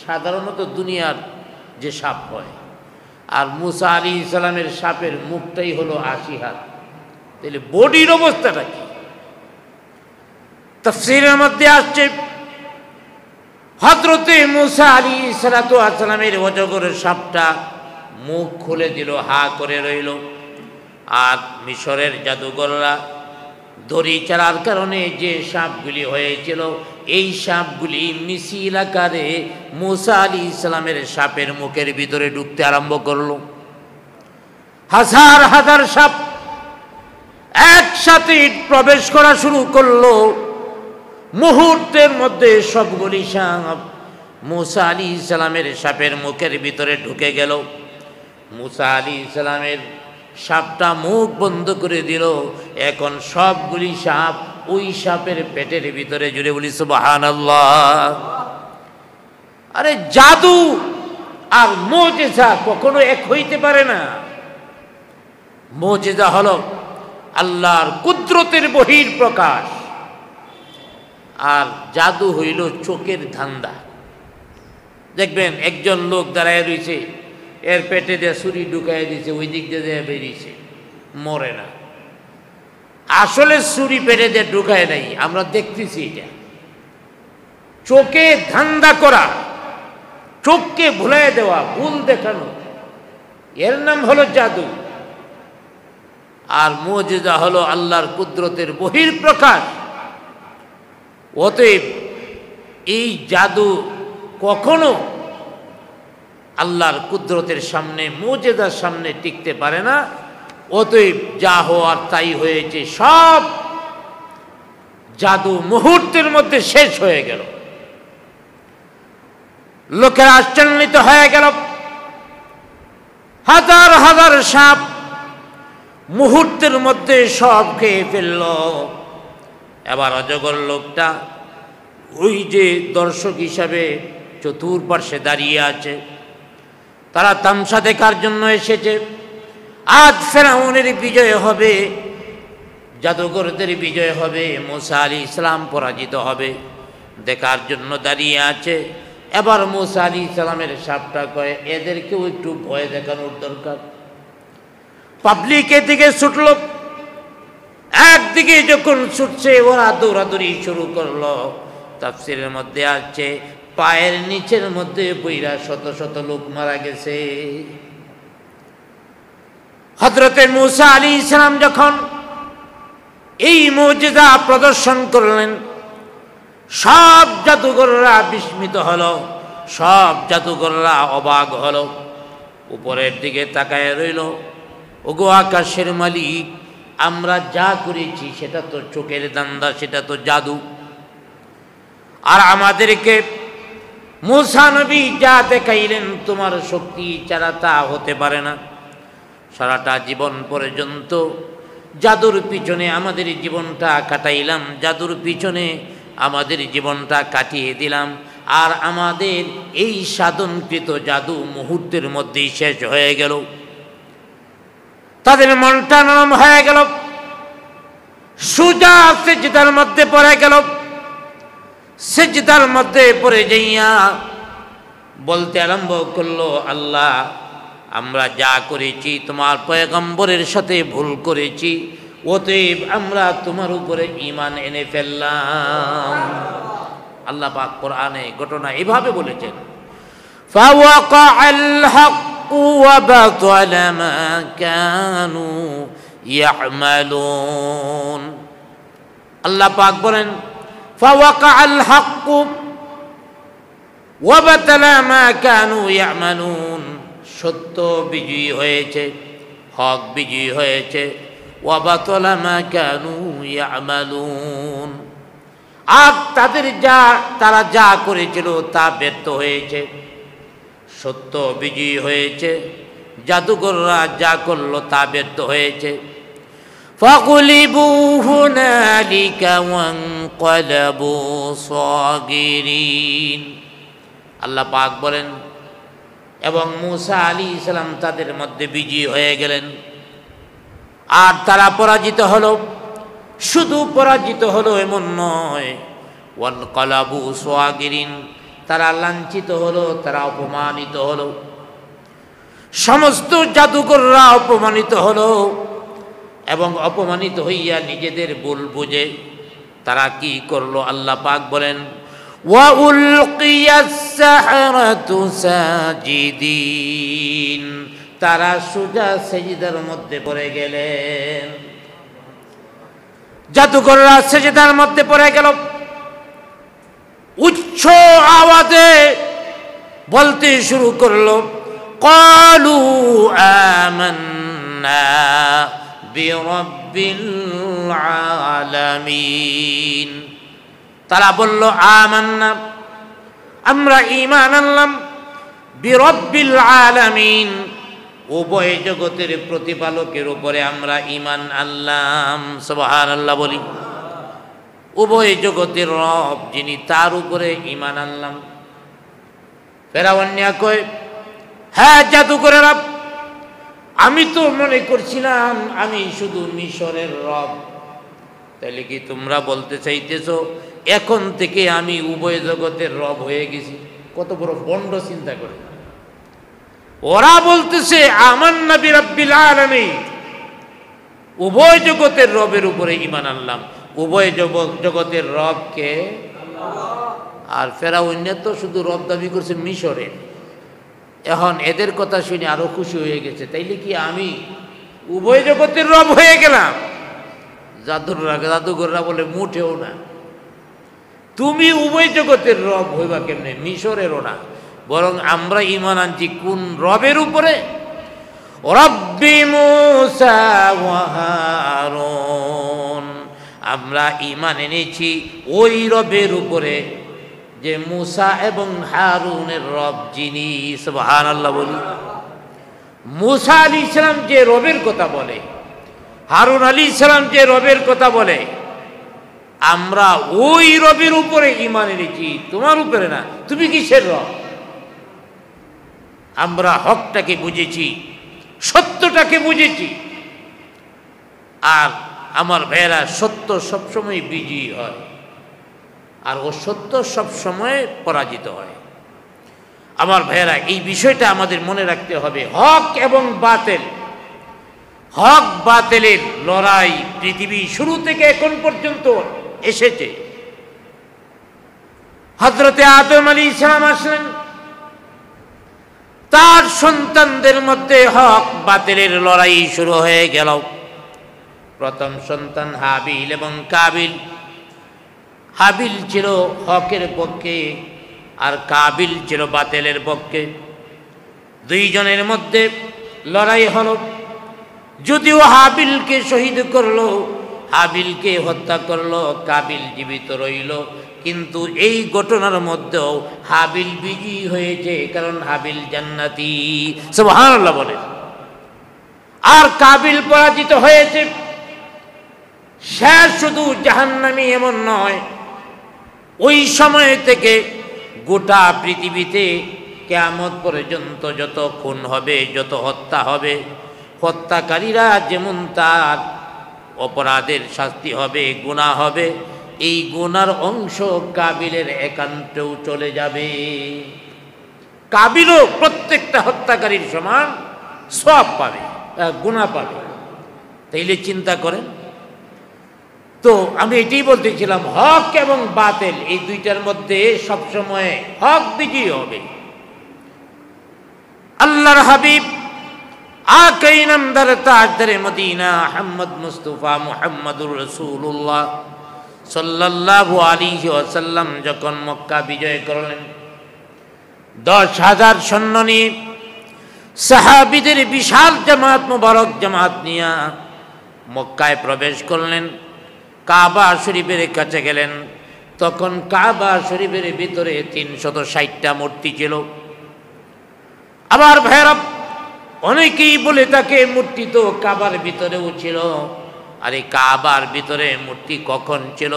সাধারণত দুনিয়ার যে সাপ হয়, আর মুসা আলাইহিস সালামের সাপের মুখটাই হলো 80 হাত, তাহলে বডির অবস্থাটা কি? তাফসীরের মধ্যে আসছে, হযরতে মুসা আলাইহিস সালামের অজগরের সাপটা মুখ খুলে দিল, হা করে রইল। আর মিশরের জাদুঘররা দড়ি চালার কারণে যে সাপগুলি হয়েছিল, এই সাপগুলি মিছিল আকারে মুসা আলাইহিস সালামের সাপের মুখের ভিতরে ঢুকতে আরম্ভ করলো। হাজার হাজার সাপ একসাথে প্রবেশ করা শুরু করলো। মুহূর্তের মধ্যে সবগুলি সাপ মুসা আলাইহিস সালামের সাপের মুখের ভিতরে ঢুকে গেল। মুসা আলাইহিস সালামের সাপটা মুখ বন্ধ করে দিল। এখন সবগুলি সাপ ওই সাপের পেটের ভিতরে জুড়ে, বলি সুবহানাল্লাহ। আরে জাদু আর মুজিজা কখনো এক হইতে পারে না। মুজিজা হলো আল্লাহর কুদরতের বহিঃপ্রকাশ, আর জাদু হইল চোখের ধান্দা। দেখবেন একজন লোক দাঁড়ায় রয়েছে, এর পেটে দিয়ে ছুরি ঢুকাই দিয়েছে, ওই দিক দিয়ে বেরিয়েছে, মরে না। আসলে ছুরি পেটে দিয়ে ঢুকায় নাই, আমরা দেখতেছি। এটা চোখে ধান্দা করা, চোখকে ভুলাই দেওয়া, ভুল দেখানো, এর নাম হলো জাদু। আর মুজিজা হলো আল্লাহর কুদরতের বহিঃপ্রকাশ। অতএব এই জাদু কখনো আল্লাহর কুদরতের সামনে, মুজিজার সামনে টিকতে পারে না। অতএব যা হওয়ার তাই হয়েছে, সব জাদু মুহূর্তের মধ্যে শেষ হয়ে গেল। লোকেরা আশ্চর্যিত হয়ে গেল। হাজার হাজার সাপ মুহূর্তের মধ্যে সব খেয়ে ফেলল। এবার অজগর লোকটা ওই যে দর্শক হিসাবে চতুর্পার্শ্বে দাঁড়িয়ে আছে, তারা তামসা দেখার জন্য এসেছে। আজ ফেরাউনের বিজয় হবে, জাদুঘরদের বিজয় হবে, মুসা আলাইহিস সালাম পরাজিত হবে, দেখার জন্য দাঁড়িয়ে আছে। এবার মুসা আলাইহিস সালামের সাপটা কয় এদেরকেও একটু ভয় দেখানোর দরকার। পাবলিক এদিকে ছুটল, একদিকে যখন ছুটছে ওরা দৌড়াদৌড়ি শুরু করলো। তাফসীরের মধ্যে আছে পায়ের নিচের মধ্যে বইরা শত শত লোক মারা গেছে। হযরতে মুসা আলাইহিস সালাম যখন এই মুজিজা প্রদর্শন করলেন, সব জাদুঘররা বিস্মিত হলো, সব জাদুঘররা অবাক হলো, উপরের দিকে তাকায় রইল। ওগো আকাশের মালিক, আমরা যা করেছি সেটা তো চোখের ধান্দা, সেটা তো জাদু, আর আমাদেরকে মুসা নবী যা দেখাইলেন তোমার শক্তি ছাড়া তা হতে পারে না। সারাটা জীবন পর্যন্ত জাদুর পিছনে আমাদের জীবনটা কাটাইলাম, জাদুর পিছনে আমাদের জীবনটা কাটিয়ে দিলাম, আর আমাদের এই সাধনকৃত জাদু মুহূর্তের মধ্যেই শেষ হয়ে গেল। তাদের মনটা নরম হয়ে গেল, সুজা সিজদার মধ্যে পড়ে গেল। সিজদার মধ্যে পড়ে যাইয়া বলতে আরম্ভ করলো, আল্লাহ আমরা যা করেছি তোমার পয়গম্বরের সাথে ভুল করেছি, অতএব আমরা তোমার উপরে ঈমান এনে ফেললাম। আল্লাহ পাক কোরআনে ঘটনা এভাবে বলেছেন, ফাওয়াকাআল হাক্কু ওয়া বাতালা মা কানু ইয়ামালুন। আল্লাহ পাক বলেন ফাওয়াকাআল হাক্কু ওয়া বাতালা মা কানু ইয়ামালুন, সত্য বিজয়ী হয়েছে, হক বিজয়ী হয়েছে। ওয়া বাতালা মা কানু ইয়ামালুন, আর তারা যা করেছিল তা ব্যর্থ হয়েছে। সত্য বিজয়ী হয়েছে, জাদুঘররা যা করলো তা ব্যর্থ হয়েছে। ফাগুলিবু হুনালিকা ওয়ানকালাবু সাগিরিন। আল্লাহ পাক বলেন এবং মুসা আলাইহিস সালাম তাদের মধ্যে বিজয়ী হয়ে গেলেন, আর তারা পরাজিত হলো। শুধু পরাজিত হলো এমন নয়, ওয়ানকালাবু সাগিরিন, তারা লাঞ্ছিত হলো, তারা অপমানিত হলো। সমস্ত জাদুকররা অপমানিত হলো, এবং অপমানিত হইয়া নিজেদের ভুল বুঝে তারা কি করলো? আল্লাহ পাক বলেন ওয়া উলকিয়াস সাহারাতু সাজিদিন, তারা সোজা সেজদার মধ্যে পড়ে গেলেন। জাদুকররা সেজদার মধ্যে পড়ে গেল, উচ্চ আওয়াজে বলতে শুরু করলো, ক্বালু আমান্না বিরাব্বিল আলামিন। তারা বলল আমান্না, আমরা ঈমান আনলাম, বিরাব্বিল আলামিন, উভয় জগতের প্রতিপালকের উপরে আমরা ঈমান আনলাম। সুবহানাল্লাহ বলি, উভয় জগতের রব যিনি তার উপরে ঈমান আনলাম। ফেরাউন কয়, হ্যাঁ জাদুকরেরা, আমি তো মনে করছিলাম আমি শুধু মিশরের রব, তাহলে কি তোমরা বলতে চাইতেছো এখন থেকে আমি উভয় জগতের রব হয়ে গেছি? কত বড় বন্ড চিন্তা করে। ওরা বলতেছে আমান্না বিরাব্বিল আলামিন, উভয় জগতের রবের উপরে ঈমান আনলাম। উভয় জগতের রব কে? আর ফেরাউন তো শুধু রব দাবি করছে মিশরের। এখন এদের কথা শুনে আরো খুশি হয়ে গেছে, তাইলে কি আমি উভয় জগতের রব হয়ে গেলাম? জাদুঘররা বলে মুঠেও না, তুমি উভয় জগতের রব হইবা কেমনে? মিশরেরও না, বরং আমরা ঈমান আনছি কোন রবের উপরে? রব্বি মুসা ওয়া হারুন, আমরা ঈমান এনেছি ওই রবের উপরে যে মুসা এবং হারুনের রব যিনি। সুবহানাল্লাহ বলি। মুসা আলাইহিস সালাম যে রবের কথা বলে, হারুন আলাইহিস সালাম যে রবের কথা বলে, আমরা ওই রবের উপরে ঈমান এনেছি, তোমার উপরে না। তুমি কিসের রব? আমরা হকটাকে বুঝেছি, সত্যটাকে বুঝেছি। আর আমার ভাইয়েরা, সত্য সবসময় বিজয়ী হয় আর অসত্য সবসময় পরাজিত হয়। আমার ভাইয়েরা, এই বিষয়টা আমাদের মনে রাখতে হবে। হক এবং বাতিল, হক বাতিলের লড়াই পৃথিবী শুরু থেকে এখন পর্যন্ত এসেছে। হযরতে আদম আলাইহিস সালাম আসলেন, তার সন্তানদের মধ্যে হক বাতিলের লড়াই শুরু হয়ে গেল। প্রথম সন্তান হাবিল এবং কাবিল। হাবিল ছিল হকের পক্ষে আর কাবিল ছিল বাতিলের পক্ষে। দুইজনের মধ্যে লড়াই হলো। যদিও হাবিলকে শহীদ করলো, হাবিলকে হত্যা করলো, কাবিল জীবিত রইল, কিন্তু এই ঘটনার মধ্যেও হাবিল বিজয়ী হয়েছে, কারণ হাবিল জান্নাতি। সুবহানাল্লাহ বলে। আর কাবিল পরাজিত হয়েছে। সে শুধু জাহান্নামী এমন নয়, ওই সময় থেকে গোটা পৃথিবীতে কিয়ামত পর্যন্ত যত খুন হবে, যত হত্যা হবে, হত্যাকারীরা যেমন তার অপরাধের শাস্তি হবে, গুনাহ হবে, এই গুনার অংশ কাবিলের একান্তেও চলে যাবে। কাবিলও প্রত্যেকটা হত্যাকারীর সমান সওয়াব পাবে, গুনাহ পাবে। তাইলে চিন্তা করেন তো। আমি এটাই বলতেছিলাম, হক এবং বাতিল এই দুইটার মধ্যে সবসময় হক বিজয়ী হবে। আল্লাহর হাবিব আকাই নামদার তাজদারে মদিনা মুহাম্মদ মুস্তাফা মুহাম্মদুর রাসূলুল্লাহ সাল্লাল্লাহু আলাইহি ওয়াসাল্লাম যখন মক্কা বিজয় করলেন, 10,000 সৈন্য নিয়ে সাহাবীদের বিশাল জামাত, মুবারক জামাত নিয়ে মক্কায় প্রবেশ করলেন। কাবা শরীফের কাছে গেলেন, তখন কাবা শরীফের ভিতরে 360টা মূর্তি ছিল। আবার ভাইরা, অনেকেই বলে থাকে মূর্তি তো কাবার ভিতরেও ছিল। আরে কাবার ভিতরে মূর্তি কখন ছিল?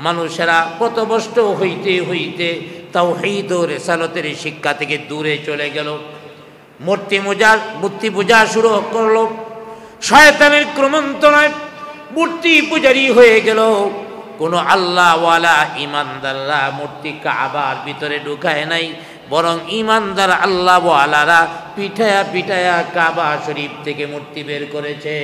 মানুষেরা পথভ্রষ্ট হইতে হইতে তাওহীদ ও রিসালাতের শিক্ষা থেকে দূরে চলে গেল, মূর্তি পূজা শুরু করলো। শয়তানের ক্রমন্তনায় মূর্তি পূজারী হয়ে গেল। কোন আল্লাহওয়ালা ইমানদাররা মূর্তি কাবার ভিতরে ঢুকায় নাই, বরং ইমানদার আল্লাহওয়ালারা পিঠায়া পিঠায়া কাবা শরীফ থেকে মূর্তি বের করেছে।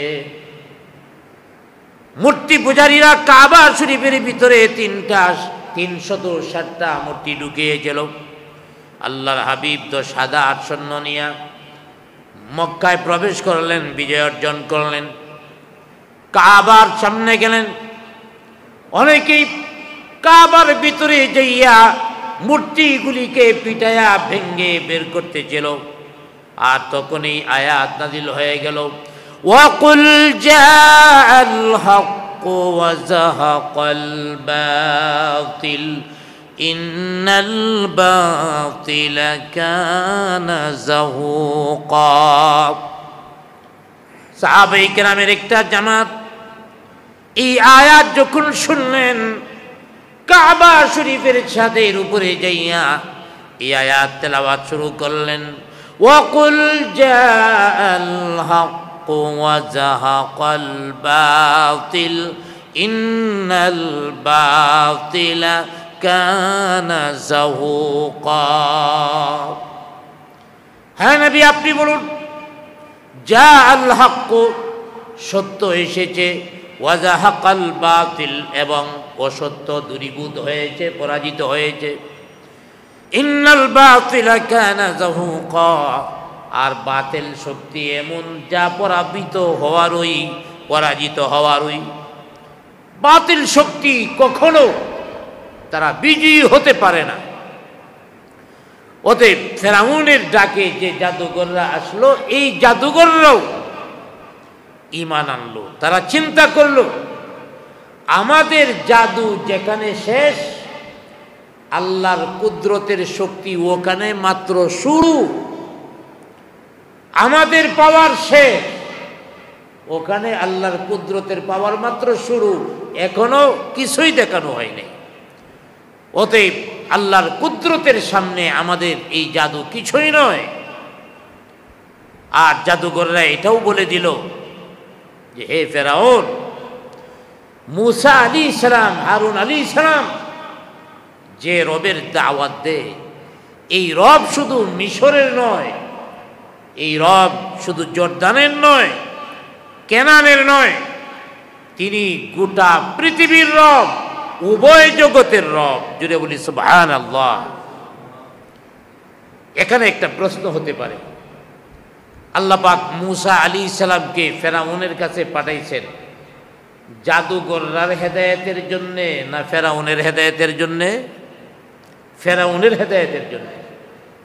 মূর্তি পূজারীরা কাবা শরীফের ভিতরে 360টা মূর্তি ঢুকিয়েছিল। আল্লাহর হাবিব 10,000 সৈন্য নিয়ে মক্কায় প্রবেশ করলেন, বিজয় অর্জন করলেন। কাবার সামনে গেলেন। অনেকেই কাবার ভিতরে যাইয়া মূর্তিগুলিকে পিটায়া ভেঙ্গে বের করতেছিল। আর তখনই আয়াত নাজিল হয়ে গেল, ওয়াকুল জাআল হক ওয়া যাহাকাল বাতিল ইন্নাল বাতিলা কানা যাহুকা। সাহাবায়ে কেরামের একটা জামাত এই আয়াত যখন শুনলেন, কাবা শরীফের ছাদের উপরে যাইয়া এই আয়াত তেলাওয়াত শুরু করলেন, ওয়াকুল জাআল হক ওয়া যাহাকাল বাতিল ইন্নাল বাতিলা কানা যাহুকা। হ্যাঁ নবী, আপনি বলুন, জাআল হক, সত্য এসেছে, ওয়া যাহাকাল বাতিল, এবং অসত্য দূরীভূত হয়েছে, পরাজিত হয়েছে। ইন্নাল বাতিলা কানা যাহুকা, আর বাতিল শক্তি এমন যা পরাজিত হওয়ারই। বাতিল শক্তি কখনো তারা বিজয়ী হতে পারে না। অতএব ফেরাউনের ডাকে যে জাদুঘররা আসলো, এই জাদুঘররাও ঈমান আনলো। তারা চিন্তা করলো, আমাদের জাদু যেখানে শেষ, আল্লাহর কুদরতের শক্তি ওখানে মাত্র শুরু। আমাদের পাওয়ার শেষ, ওখানে আল্লাহর কুদরতের পাওয়ার মাত্র শুরু, এখনো কিছুই দেখানো হয়নি। অতএব আল্লাহর কুদরতের সামনে আমাদের এই জাদু কিছুই নয়। আর জাদুঘররা এটাও বলে দিল যে, হে ফেরাউন, মুসা আলাইহিস সালাম, হারুন আলাইহিস সালাম যে রবের দাওয়াত দেয়, এই রব শুধু মিশরের নয়, এই রব শুধু জর্দানের নয়, কেনানের নয়, তিনি গোটা পৃথিবীর রব, উভয় জগতের রব। জুড়ে বলি সুবহানাল্লাহ। এখানে একটা প্রশ্ন হতে পারে, আল্লাহ পাক মুসা আলাইহিস সালামকে ফেরাউনের কাছে পাঠাইছেন জাদুগররার হেদায়েতের জন্যে না ফেরাউনের হেদায়েতের জন্যে? ফেরাউনের হেদায়েতের জন্য।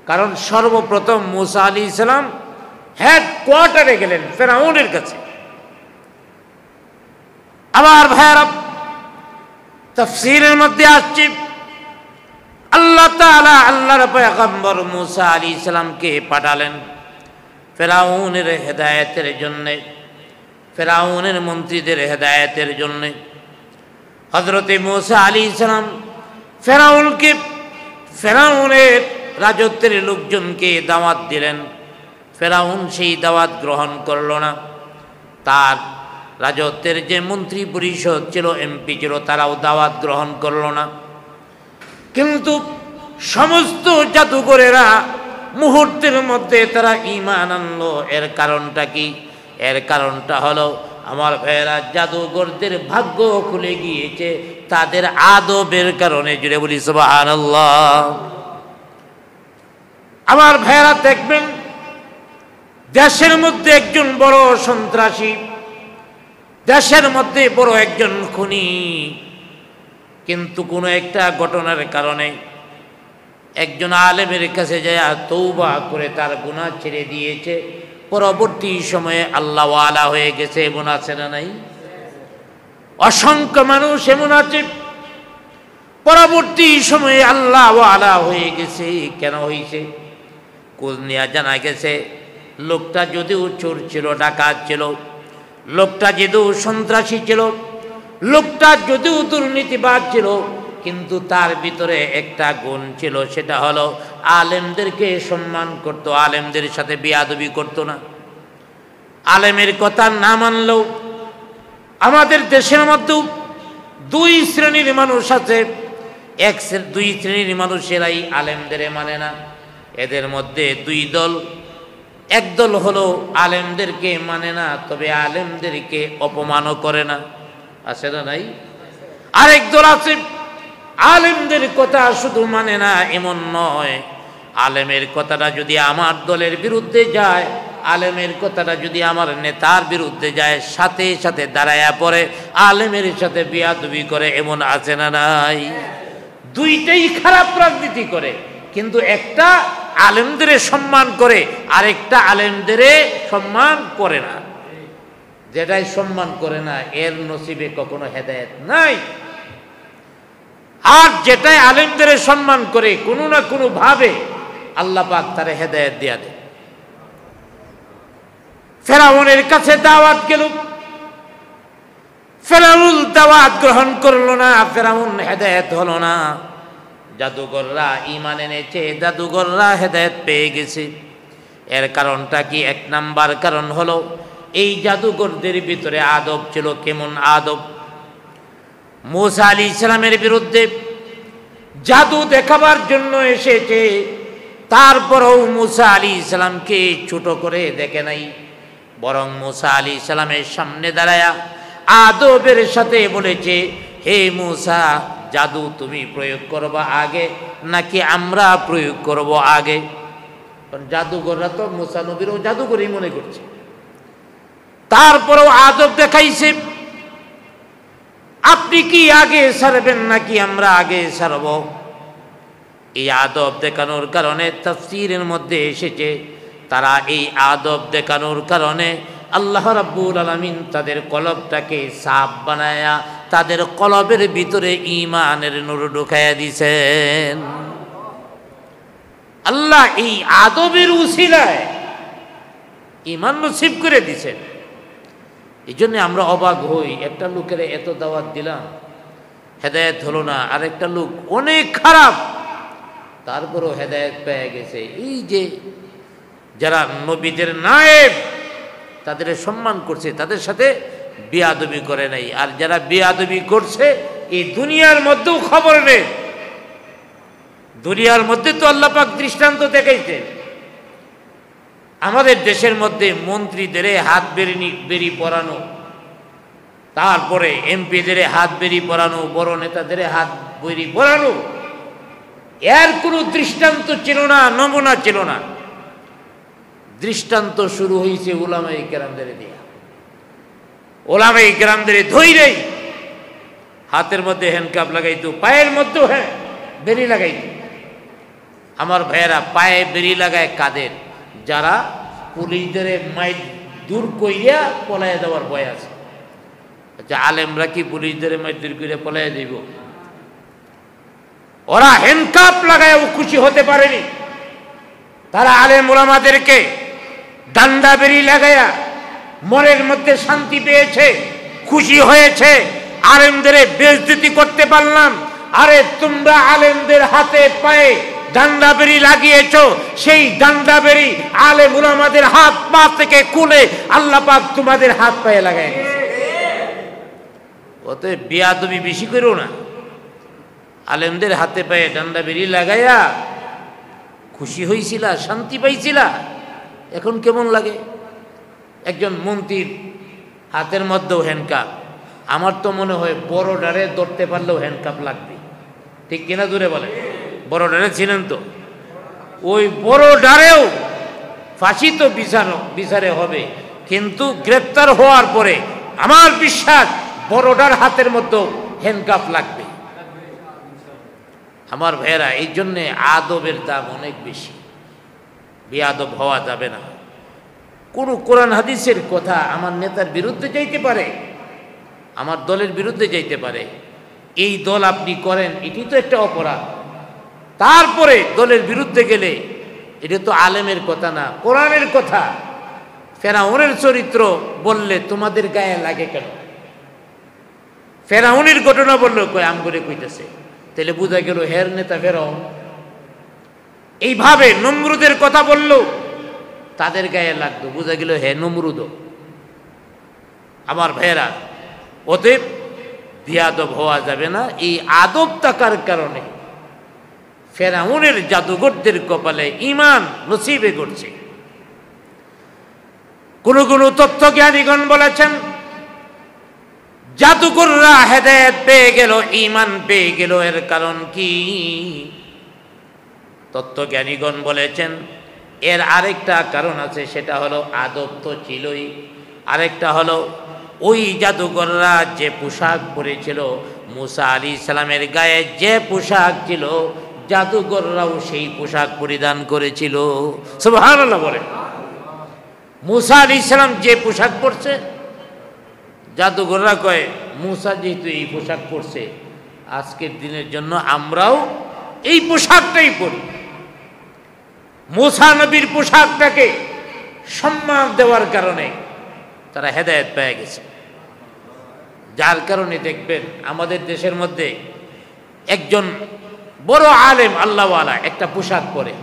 কারণ সর্বপ্রথম মুসা আলাইহিস সালাম হেডকোয়ার্টারে গেলেন ফেরাউনের কাছে। আবার ভাইরা, তাফসীরের মধ্যে আসছে আল্লাহ তাআলা আল্লাহর পয়গম্বর মুসা আলাইহিস সালামকে পাঠালেন ফেরাউনের হেদায়েতের জন্যে, ফেরাউনের মন্ত্রীদের হেদায়েতের জন্যে। হযরতে মুসা আলাইহিস সালাম ফেরাউনের রাজত্বের লোকজনকে দাওয়াত দিলেন। ফেরাউন সেই দাওয়াত গ্রহণ করল না। তার রাজত্বের যে মন্ত্রী পরিষদ ছিল, এমপি ছিল, তারাও দাওয়াত গ্রহণ করল না। কিন্তু সমস্ত জাদুঘরেরা মুহূর্তের মধ্যে তারা ঈমান আনলো। এর কারণটা কি? এর কারণটা হলো আমার ভাইয়েরা, জাদুঘরদের ভাগ্য খুলে গিয়েছে তাদের আদবের কারণে। জুড়ে বলি সুবহানাল্লাহ। আমার ভাইয়েরা দেখবেন, দেশের মধ্যে একজন বড় সন্ত্রাসী, দেশের মধ্যে বড় একজন খুনি, কিন্তু কোনো একটা ঘটনার কারণে একজন আলেমের কাছে যায় তওবা করে তার গুনাহ ছেড়ে দিয়েছে, পরবর্তী সময়ে আল্লাহ ওয়ালা হয়ে গেছে। এমন আছে না নাই? অসংখ্য মানুষ এমন আছে পরবর্তী সময়ে আল্লাহ ওয়ালা হয়ে গেছে। কেন হয়েছে? খোঁজ নিয়ে জানা গেছে লোকটা যদিও চোর ছিল, ডাকাত ছিল, লোকটা যদিও সন্ত্রাসী ছিল, লোকটা যদিও দুর্নীতিবাজ ছিল, কিন্তু তার ভিতরে একটা গুণ ছিল, সেটা হলো আলেমদেরকে সম্মান করত, আলেমদের সাথে বেয়াদবি করত না। আলেমের কথা না মানলেও আমাদের দেশের মধ্যেও দুই শ্রেণীর মানুষ আছে। দুই শ্রেণীর মানুষেরাই আলেমদের মানে না। এদের মধ্যে দুই দল। এক দল হলো আলেমদেরকে মানে না, তবে আলেমদেরকে অপমানও করে না। আছে না নাই? আরেক দল আছে আলেমদের কথা শুধু মানে না, এমন নয়, আলেমের কথাটা যদি আমার দলের বিরুদ্ধে যায়, আলেমের কথাটা যদি আমার নেতার বিরুদ্ধে যায়, সাথে সাথে দাঁড়ায়া পড়ে আলেমের সাথে বেয়াদবি করে। এমন আছে না নাই? দুইটাই খারাপ রাজনীতি করে, কিন্তু একটা আলেমদের সম্মান করে, আরেকটা আলেমদের সম্মান করে না। যেটাই সম্মান করে না এর নসিবে কখনো হেদায়েত নাই। আর যেটাই আলেমদের সম্মান করে, কোনো না কোনো ভাবে আল্লাহ পাক তারে হেদায়েত দিয়া দেয়। ফেরাউনের কাছে দাওয়াত গেল, ফেরাউন দাওয়াত গ্রহণ করলো না, ফেরাউন হেদায়েত হলো না। জাদুঘররা ঈমান এনেছে, জাদুঘররা হেদায়েত পেয়ে গেছে। এর কারণটা কি? এক নাম্বার কারণ হলো এই জাদুঘরদের ভিতরে আদব ছিল। কেমন আদব? মুসা আলাইহিস সালামের বিরুদ্ধে জাদু দেখাবার জন্য এসেছে, তারপরেও মুসা আলাইহিস সালামকে ছোট করে দেখে নাই, বরং মুসা আলাইহিস সালামের সামনে দাঁড়ায়া আদবের সাথে বলেছে, হে মুসা, জাদু তুমি প্রয়োগ করবা আগে নাকি আমরা প্রয়োগ করব আগে? কারণ জাদুঘররা তো মুসা নবীরও জাদুঘরই মনে করছে। তারপরেও আদব দেখাইছে, আপনি কি আগে ছাড়বেন নাকি আমরা আগে ছাড়ব? এই আদব দেখানোর কারণে তাফসীরের মধ্যে এসেছে, তারা এই আদব দেখানোর কারণে আল্লাহ রাব্বুল আলামিন তাদের কলবটাকে সাফ বানায়া তাদের কলবের ভিতরে ঈমানের নূর ঢুকাইয়া দিয়েছেন। আল্লাহ এই আদবের উসিলায় ঈমান নসিব করে দিয়েছেন। এই জন্য আমরা অবাক হই, একটা লোকের এত দাওয়াত দিলাম, হেদায়েত হলো না, আরেকটা লোক অনেক খারাপ, তারপরও হেদায়েত পেয়ে গেছে। এই যে যারা নবীদের নায়েব, তাদের সম্মান করছে, তাদের সাথে বেয়াদবি করে নাই। আর যারা বেয়াদবি করছে এই দুনিয়ার মধ্যেও খবর নেই। দুনিয়ার মধ্যে তো আল্লাহ পাক দৃষ্টান্ত দেখাইছে। আমাদের দেশের মধ্যে মন্ত্রীদের হাত বেরি পরানো, তারপরে এমপিদের হাত বেরি পরানো, বড় নেতাদের হাত বেরি পরানো, এর কোনো দৃষ্টান্ত ছিল না, নমুনা ছিল না। দৃষ্টান্ত শুরু হয়েছে উলামায়ে কেরামদের দিয়া। উলামায়ে কেরামদের ধইরেই হাতের মধ্যে হ্যান্ডকাপ লাগাইতো, পায়ের মধ্যেও বেরি লাগাইতো। আমার ভাইয়েরা, পায়ে বেরি লাগায় কাদের? যারা পুলিশদের মাইর দূর কইয়া পলাইয়া দেওয়ার ভয় আছে। আচ্ছা, আলেমরা কি পুলিশদের মাইর দূর কইয়া পলাইয়া দিব? ওরা হ্যান্ডকাপ লাগায়ও খুশি হতে পারেনি। তারা আলেম ওলামাদেরকে ডান্ডা বেরি লাগায়া মনের মধ্যে শান্তি পেয়েছে, খুশি হয়েছে। আলেমদের বেইজ্জতি করতে পারলাম। আরে তোমরা আলেমদের হাতে পায়ে ডান্ডা বেরি লাগিয়েছ, সেই ডান্ডা বেরি আলেম ওলামাদের হাত পা থেকে খুলে আল্লাহ পাক তোমাদের হাত পায়ে লাগায় গেছে। ওতে বেয়াদবি বেশি করো না। আলেমদের হাতে পায়ে ডান্ডা বেরি লাগাইয়া খুশি হয়েছিলা, শান্তি পাইছিলা, এখন কেমন লাগে? একজন মন্ত্রীর হাতের মধ্যেও হ্যান্ডকাপ। আমার তো মনে হয় বড় ডারে ধরতে পারলেও হ্যান্ডকাপ লাগবে, ঠিক কিনা? দূরে বলে, বড় ডারে ছিলেন তো, ওই বড় ডারেও ফাঁসি তো বিচারে হবে, কিন্তু গ্রেপ্তার হওয়ার পরে আমার বিশ্বাস বড়ডার হাতের মধ্যেও হ্যান্ডকাপ লাগবে। আমার ভাইয়েরা, এই জন্যে আদবের দাম অনেক বেশি। বেয়াদব হওয়া যাবে না। কোনো কোরআন হাদিসের কথা আমার নেতার বিরুদ্ধে যাইতে পারে, আমার দলের বিরুদ্ধে যাইতে পারে। এই দল আপনি করেন, এটি তো একটা অপরাধ। তারপরে দলের বিরুদ্ধে গেলে এটা তো আলেমের কথা না, কোরআনের কথা। ফেরাউনের চরিত্র বললে তোমাদের গায়ে লাগে কেন? ফেরাউনের ঘটনা বললো কই আম করে কইতেছে, তাহলে বোঝা গেল হের নেতা ফেরাউন। এইভাবে নমরুদের কথা বলল, তাদের গায়ে লাগতো, বোঝা গেল হে নমরুদ। আমার ভাইয়েরা, অতএব বেয়াদব হওয়া যাবে না। এই আদব থাকার কারণে ফেরাউনের জাদুঘরদের কপালে ঈমান নসিবে করছে। কোন কোন তত্ত্বজ্ঞানীগণ বলেছেন জাদুঘররা হেদায়েত পেয়ে গেল, ঈমান পেয়ে গেল, এর কারণ কি? তত্ত্বজ্ঞানীগণ বলেছেন এর আরেকটা কারণ আছে, সেটা হলো আদব তো ছিলই, আরেকটা হলো ওই জাদুঘররা যে পোশাক পরেছিল, মুসা আলাইহিস সালামের গায়ে যে পোশাক ছিল, জাদুঘররাও সেই পোশাক পরিধান করেছিল। সুবহানাল্লাহ বলে। মুসা আলাইহিস সালাম যে পোশাক পরছে, জাদুঘররা কয় মুসা যেহেতু এই পোশাক পরছে, আজকের দিনের জন্য আমরাও এই পোশাকটাই পরি। মুসা নবীর পোশাকটাকে সম্মান দেওয়ার কারণে তারা হেদায়েত পেয়ে গেছে। যার কারণে দেখবেন আমাদের দেশের মধ্যে একজন বড় আলেম আল্লাহওয়ালা একটা পোশাক পরে,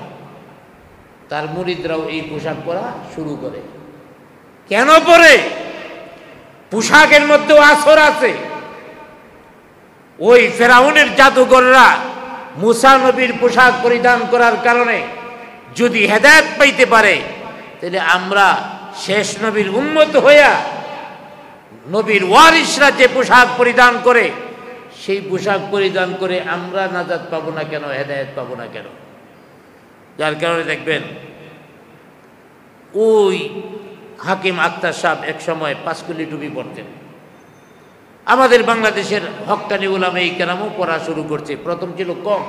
তার মুরিদরাও এই পোশাক পরা শুরু করে। কেন পরে? পোশাকের মধ্যেও আসর আছে। ওই ফেরাউনের জাদুঘররা মুসা নবীর পোশাক পরিধান করার কারণে যদি হেদায়েত পাইতে পারে, তাহলে আমরা শেষ নবীর উম্মত হইয়া নবীর ওয়ারিসরা যে পোশাক পরিধান করে, সেই পোশাক পরিধান করে আমরা নাজাত পাবো না কেন, হেদায়েত পাবো না কেন? যার কারণে দেখবেন ওই হাকিম আক্তার সাহেব এক সময় পাঁচকুলি টুপি পরতেন। আমাদের বাংলাদেশের হক্কানি উলামায়ে কেরামও পড়া শুরু করছে। প্রথম ছিল কম,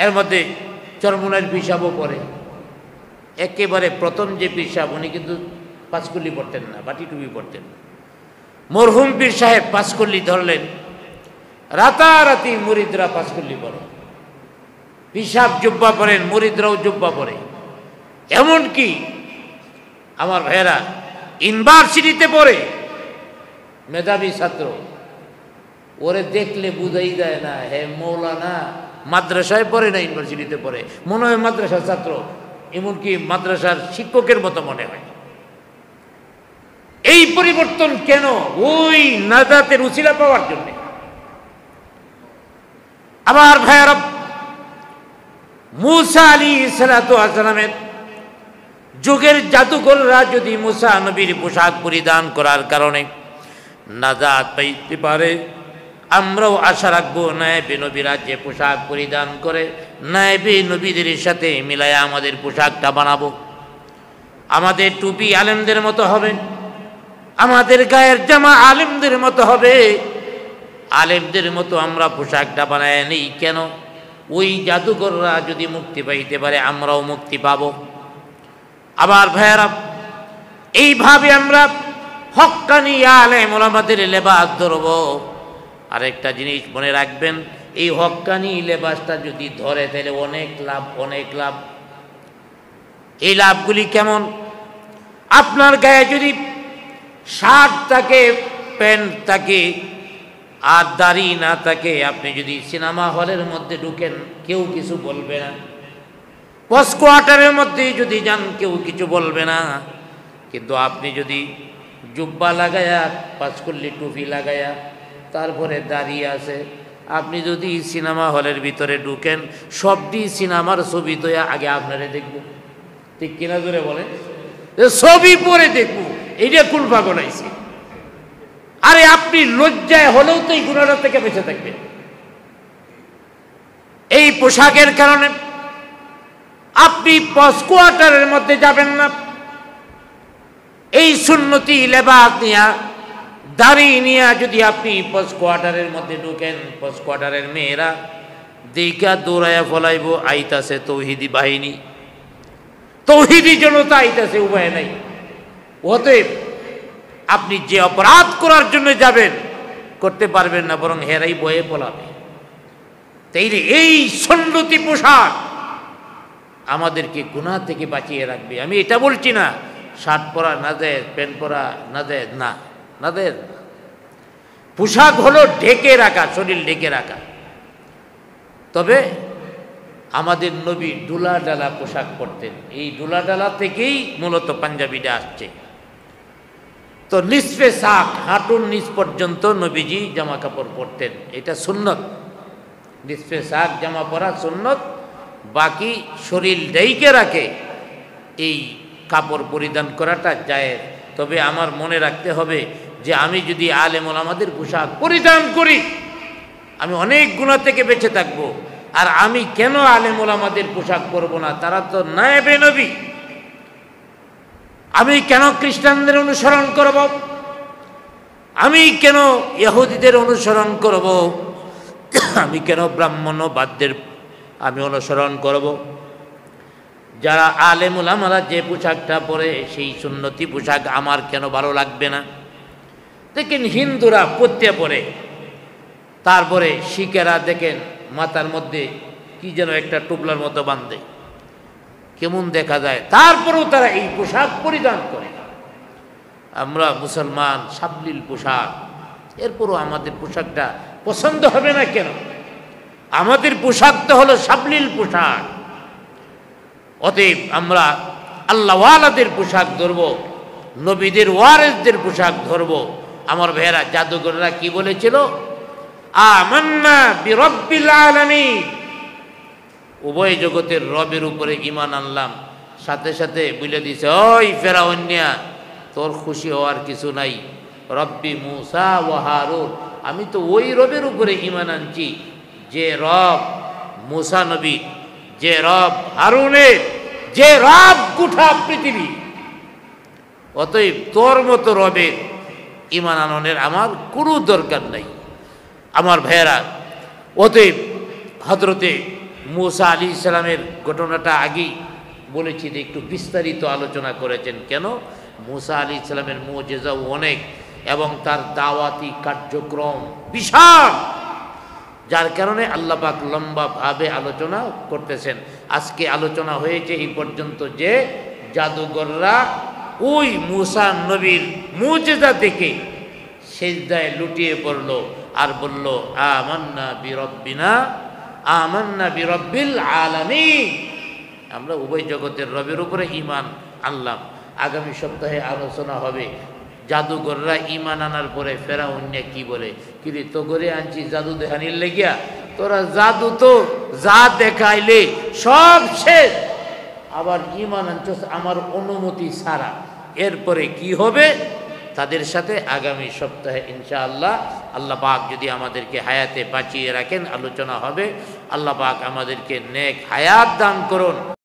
এর মধ্যে চরমুনার পিসাবও পড়ে। একেবারে প্রথম যে পীর সাহেব, উনি কিন্তু পাঁচকুলি পড়তেন না, বাটি টুপি পড়তেন। মরহুম পীর সাহেব পাঁচকুলি ধরলেন, রাতারাতি মুরিদরা পাঁচকুলি পড়ে। পীর সাহেব জুব্বা পরেন, মুরিদরাও জুব্বা পরে। এমনকি আমার ভাইয়েরা ইউনিভার্সিটিতে পড়ে, মেধাবী ছাত্র, ওরে দেখলে বুঝাই যায় না হে মৌলানা। মাদ্রাসায় পড়ে না, ইউনিভার্সিটিতে পড়ে, মনে হয় মাদ্রাসার ছাত্র, এমনকি মাদ্রাসার শিক্ষকের মতো মনে হয়। এই পরিবর্তন কেন? ওই নাজাতের উসিলা পাওয়ার জন্য। আবার ভাইয়ারা, মূসা আলাইহিসসালাতু ওয়াসসালামের যুগের জাদুকররা যদি মূসা নবীর পোশাক পরিধান করার কারণে নাজাত পাইতে পারে, আমরাও আশা রাখবো নায়েবে নবীরা যে পোশাক পরিধান করে নায়েবে নবীদের সাথে মিলায়া আমাদের পোশাকটা বানাবো। আমাদের টুপি আলেমদের মতো হবে, আমাদের গায়ের জামা আলেমদের মতো হবে, আলেমদের মতো আমরা পোশাকটা বানায় নেই কেন? ওই জাদুকররা যদি মুক্তি পাইতে পারে, আমরাও মুক্তি পাব। আবার ভাইয়ারা, এইভাবে আমরা হক্কানি আলেম ওলামাদের লেবাস ধরব। আরেকটা জিনিস মনে রাখবেন, এই হক্কানি লেবাসটা যদি ধরে তাহলে অনেক লাভ, অনেক লাভ। এই লাভগুলি কেমন? আপনার গায়ে যদি শার্ট থাকে, প্যান্ট থাকে, আর দাড়ি না থাকে, আপনি যদি সিনেমা হলের মধ্যে ঢুকেন কেউ কিছু বলবে না, পোস্ট কোয়ার্টারের মধ্যে যদি যান কেউ কিছু বলবে না। কিন্তু আপনি যদি জুব্বা লাগায়া, পাঁচকল্লি টুপি লাগায়া, তারপরে দাঁড়িয়ে আছে, আপনি যদি সিনেমা হলের ভিতরে ঢুকেন, সবটি সিনেমার ছবি তো আগে আপনারা দেখবো, ঠিক কিনা জোরে বলে? ছবি পরে দেখবো, এইটা কোন পাগল আইছে? আরে আপনি লজ্জায় হলেও তো এই গুণাটা থেকে বেঁচে থাকবেন। এই পোশাকের কারণে আপনি পোস্ট কোয়ার্টারের মধ্যে যাবেন না। এই সুন্নতি লেবাস নিয়া, দাড়ি নিয়া যদি আপনি পোস্ট কোয়ার্টারের মধ্যে ঢুকেন, পোস্ট কোয়ার্টারের মেয়েরা দেখা দৌড়াইয়া ফলাইব, আইতাছে তৌহিদি বাহিনী, তৌহিদি জনতা আইতাছে, উপায় নাই। অতএব আপনি যে অপরাধ করার জন্য যাবেন করতে পারবেন না, বরং হেরাই বয়ে পলাবে। তাই এই সুন্নতি পোশাক আমাদেরকে গুনাহ থেকে বাঁচিয়ে রাখবে। আমি এটা বলছি না শার্ট পরা নাজায়েজ, প্যান্ট পরা নাজায়েজ, না, নাজায়েজ। পোশাক হলো ঢেকে রাখা, শরীর ঢেকে রাখা। তবে আমাদের নবী ডুলা ডালা পোশাক পরতেন, এই ডুলা ডালা থেকেই মূলত পাঞ্জাবিটা আসছে। তো নিসফে সাক, হাঁটুর নিচ পর্যন্ত নবীজি জামা কাপড় পরতেন, এটা সুন্নত। নিসফে সাক জামা পরা সুন্নত, বাকি শরীর ঢেকে রাখে এই কাপড় পরিধান করাটা জায়েজ। তবে আমার মনে রাখতে হবে যে আমি যদি আলেম ওলামাদের পোশাক পরিধান করি, আমি অনেক গুনাহ থেকে বেঁচে থাকবো। আর আমি কেন আলেম ওলামাদের পোশাক পরবো না? তারা তো নায়েবে নবী। আমি কেন খ্রিস্টানদের অনুসরণ করব? আমি কেন ইহুদিদের অনুসরণ করব? আমি কেন ব্রাহ্মণ্যবাদদের আমি অনুসরণ করব? যারা আলেম ওলামারা যে পোশাকটা পরে সেই সুন্নতি পোশাক আমার কেন ভালো লাগবে না? দেখেন হিন্দুরা পরতে পরে, তারপরে শিখেরা দেখেন মাথার মধ্যে কি যেন একটা টুপলার মতো বাঁধে, কেমন দেখা যায়, তারপরেও তারা এই পোশাক পরিধান করে। আমরা মুসলমান, সাবলীল পোশাক, এরপরও আমাদের পোশাকটা পছন্দ হবে না কেন? আমাদের পোশাক তো হলো সাবলীল পোশাক। অতএব আমরা আল্লাহওয়ালাদের পোশাক ধরব, নবীদের ওয়ারিসদের পোশাক ধরব। আমার ভাইয়েরা, জাদুঘররা কি বলেছিল? আমান্না বিরব্বিল আলামিন, উভয় জগতের রবের উপরে ঈমান আনলাম। সাথে সাথে বলে দিছে, ওই ফেরাউনিয়া, তোর খুশি হওয়ার কিছু নাই। রব্বি মূসা ওয়া হারুন, আমি তো ওই রবের উপরে ঈমান আনছি যে রব মূসা নবী, যে রব হারুনের, যে রব গোটা পৃথিবী। অতএব তোর মতো রবের ঈমান আননের আমার কোনো দরকার নাই। আমার ভাইয়েরা, অতএব হযরতে মূসা আলাইহিস সালামের ঘটনাটা আগেই বলেছি যে একটু বিস্তারিত আলোচনা করেছেন। কেন? মূসা আলাইহিস সালামের মুজিজাও অনেক এবং তার দাওয়াতি কার্যক্রম বিশাল, যার কারণে আল্লাহ পাক লম্বাভাবে আলোচনা করতেছেন। আজকে আলোচনা হয়েছে এই পর্যন্ত যে জাদুঘররা ওই মূসা নবীর মুজিজা দেখে সিজদায় লুটিয়ে পড়ল আর বলল, আমান্না বিরব্বিনা, আমান্না বিরব্বিল আলামিন, আমরা উভয় জগতের রবের উপরে ঈমান আনলাম। আগামী সপ্তাহে আলোচনা হবে জাদুঘররা ঈমান আনার পরে ফেরাউন্যা কি বলে, কিরে তো করে আনছি জাদু দেখানির লেগিয়া, তোরা জাদু তো যা দেখাইলে সব শেষ, আবার ঈমান আনছস আমার অনুমতি ছাড়া, এরপরে কি হবে? তাদের সাথে আগামী সপ্তাহে ইনশাআল্লাহ আল্লাহ পাক যদি আমাদেরকে হায়াতে বাঁচিয়ে রাখেন আলোচনা হবে। আল্লাহ পাক আমাদেরকে নেক হায়াত দান করুন।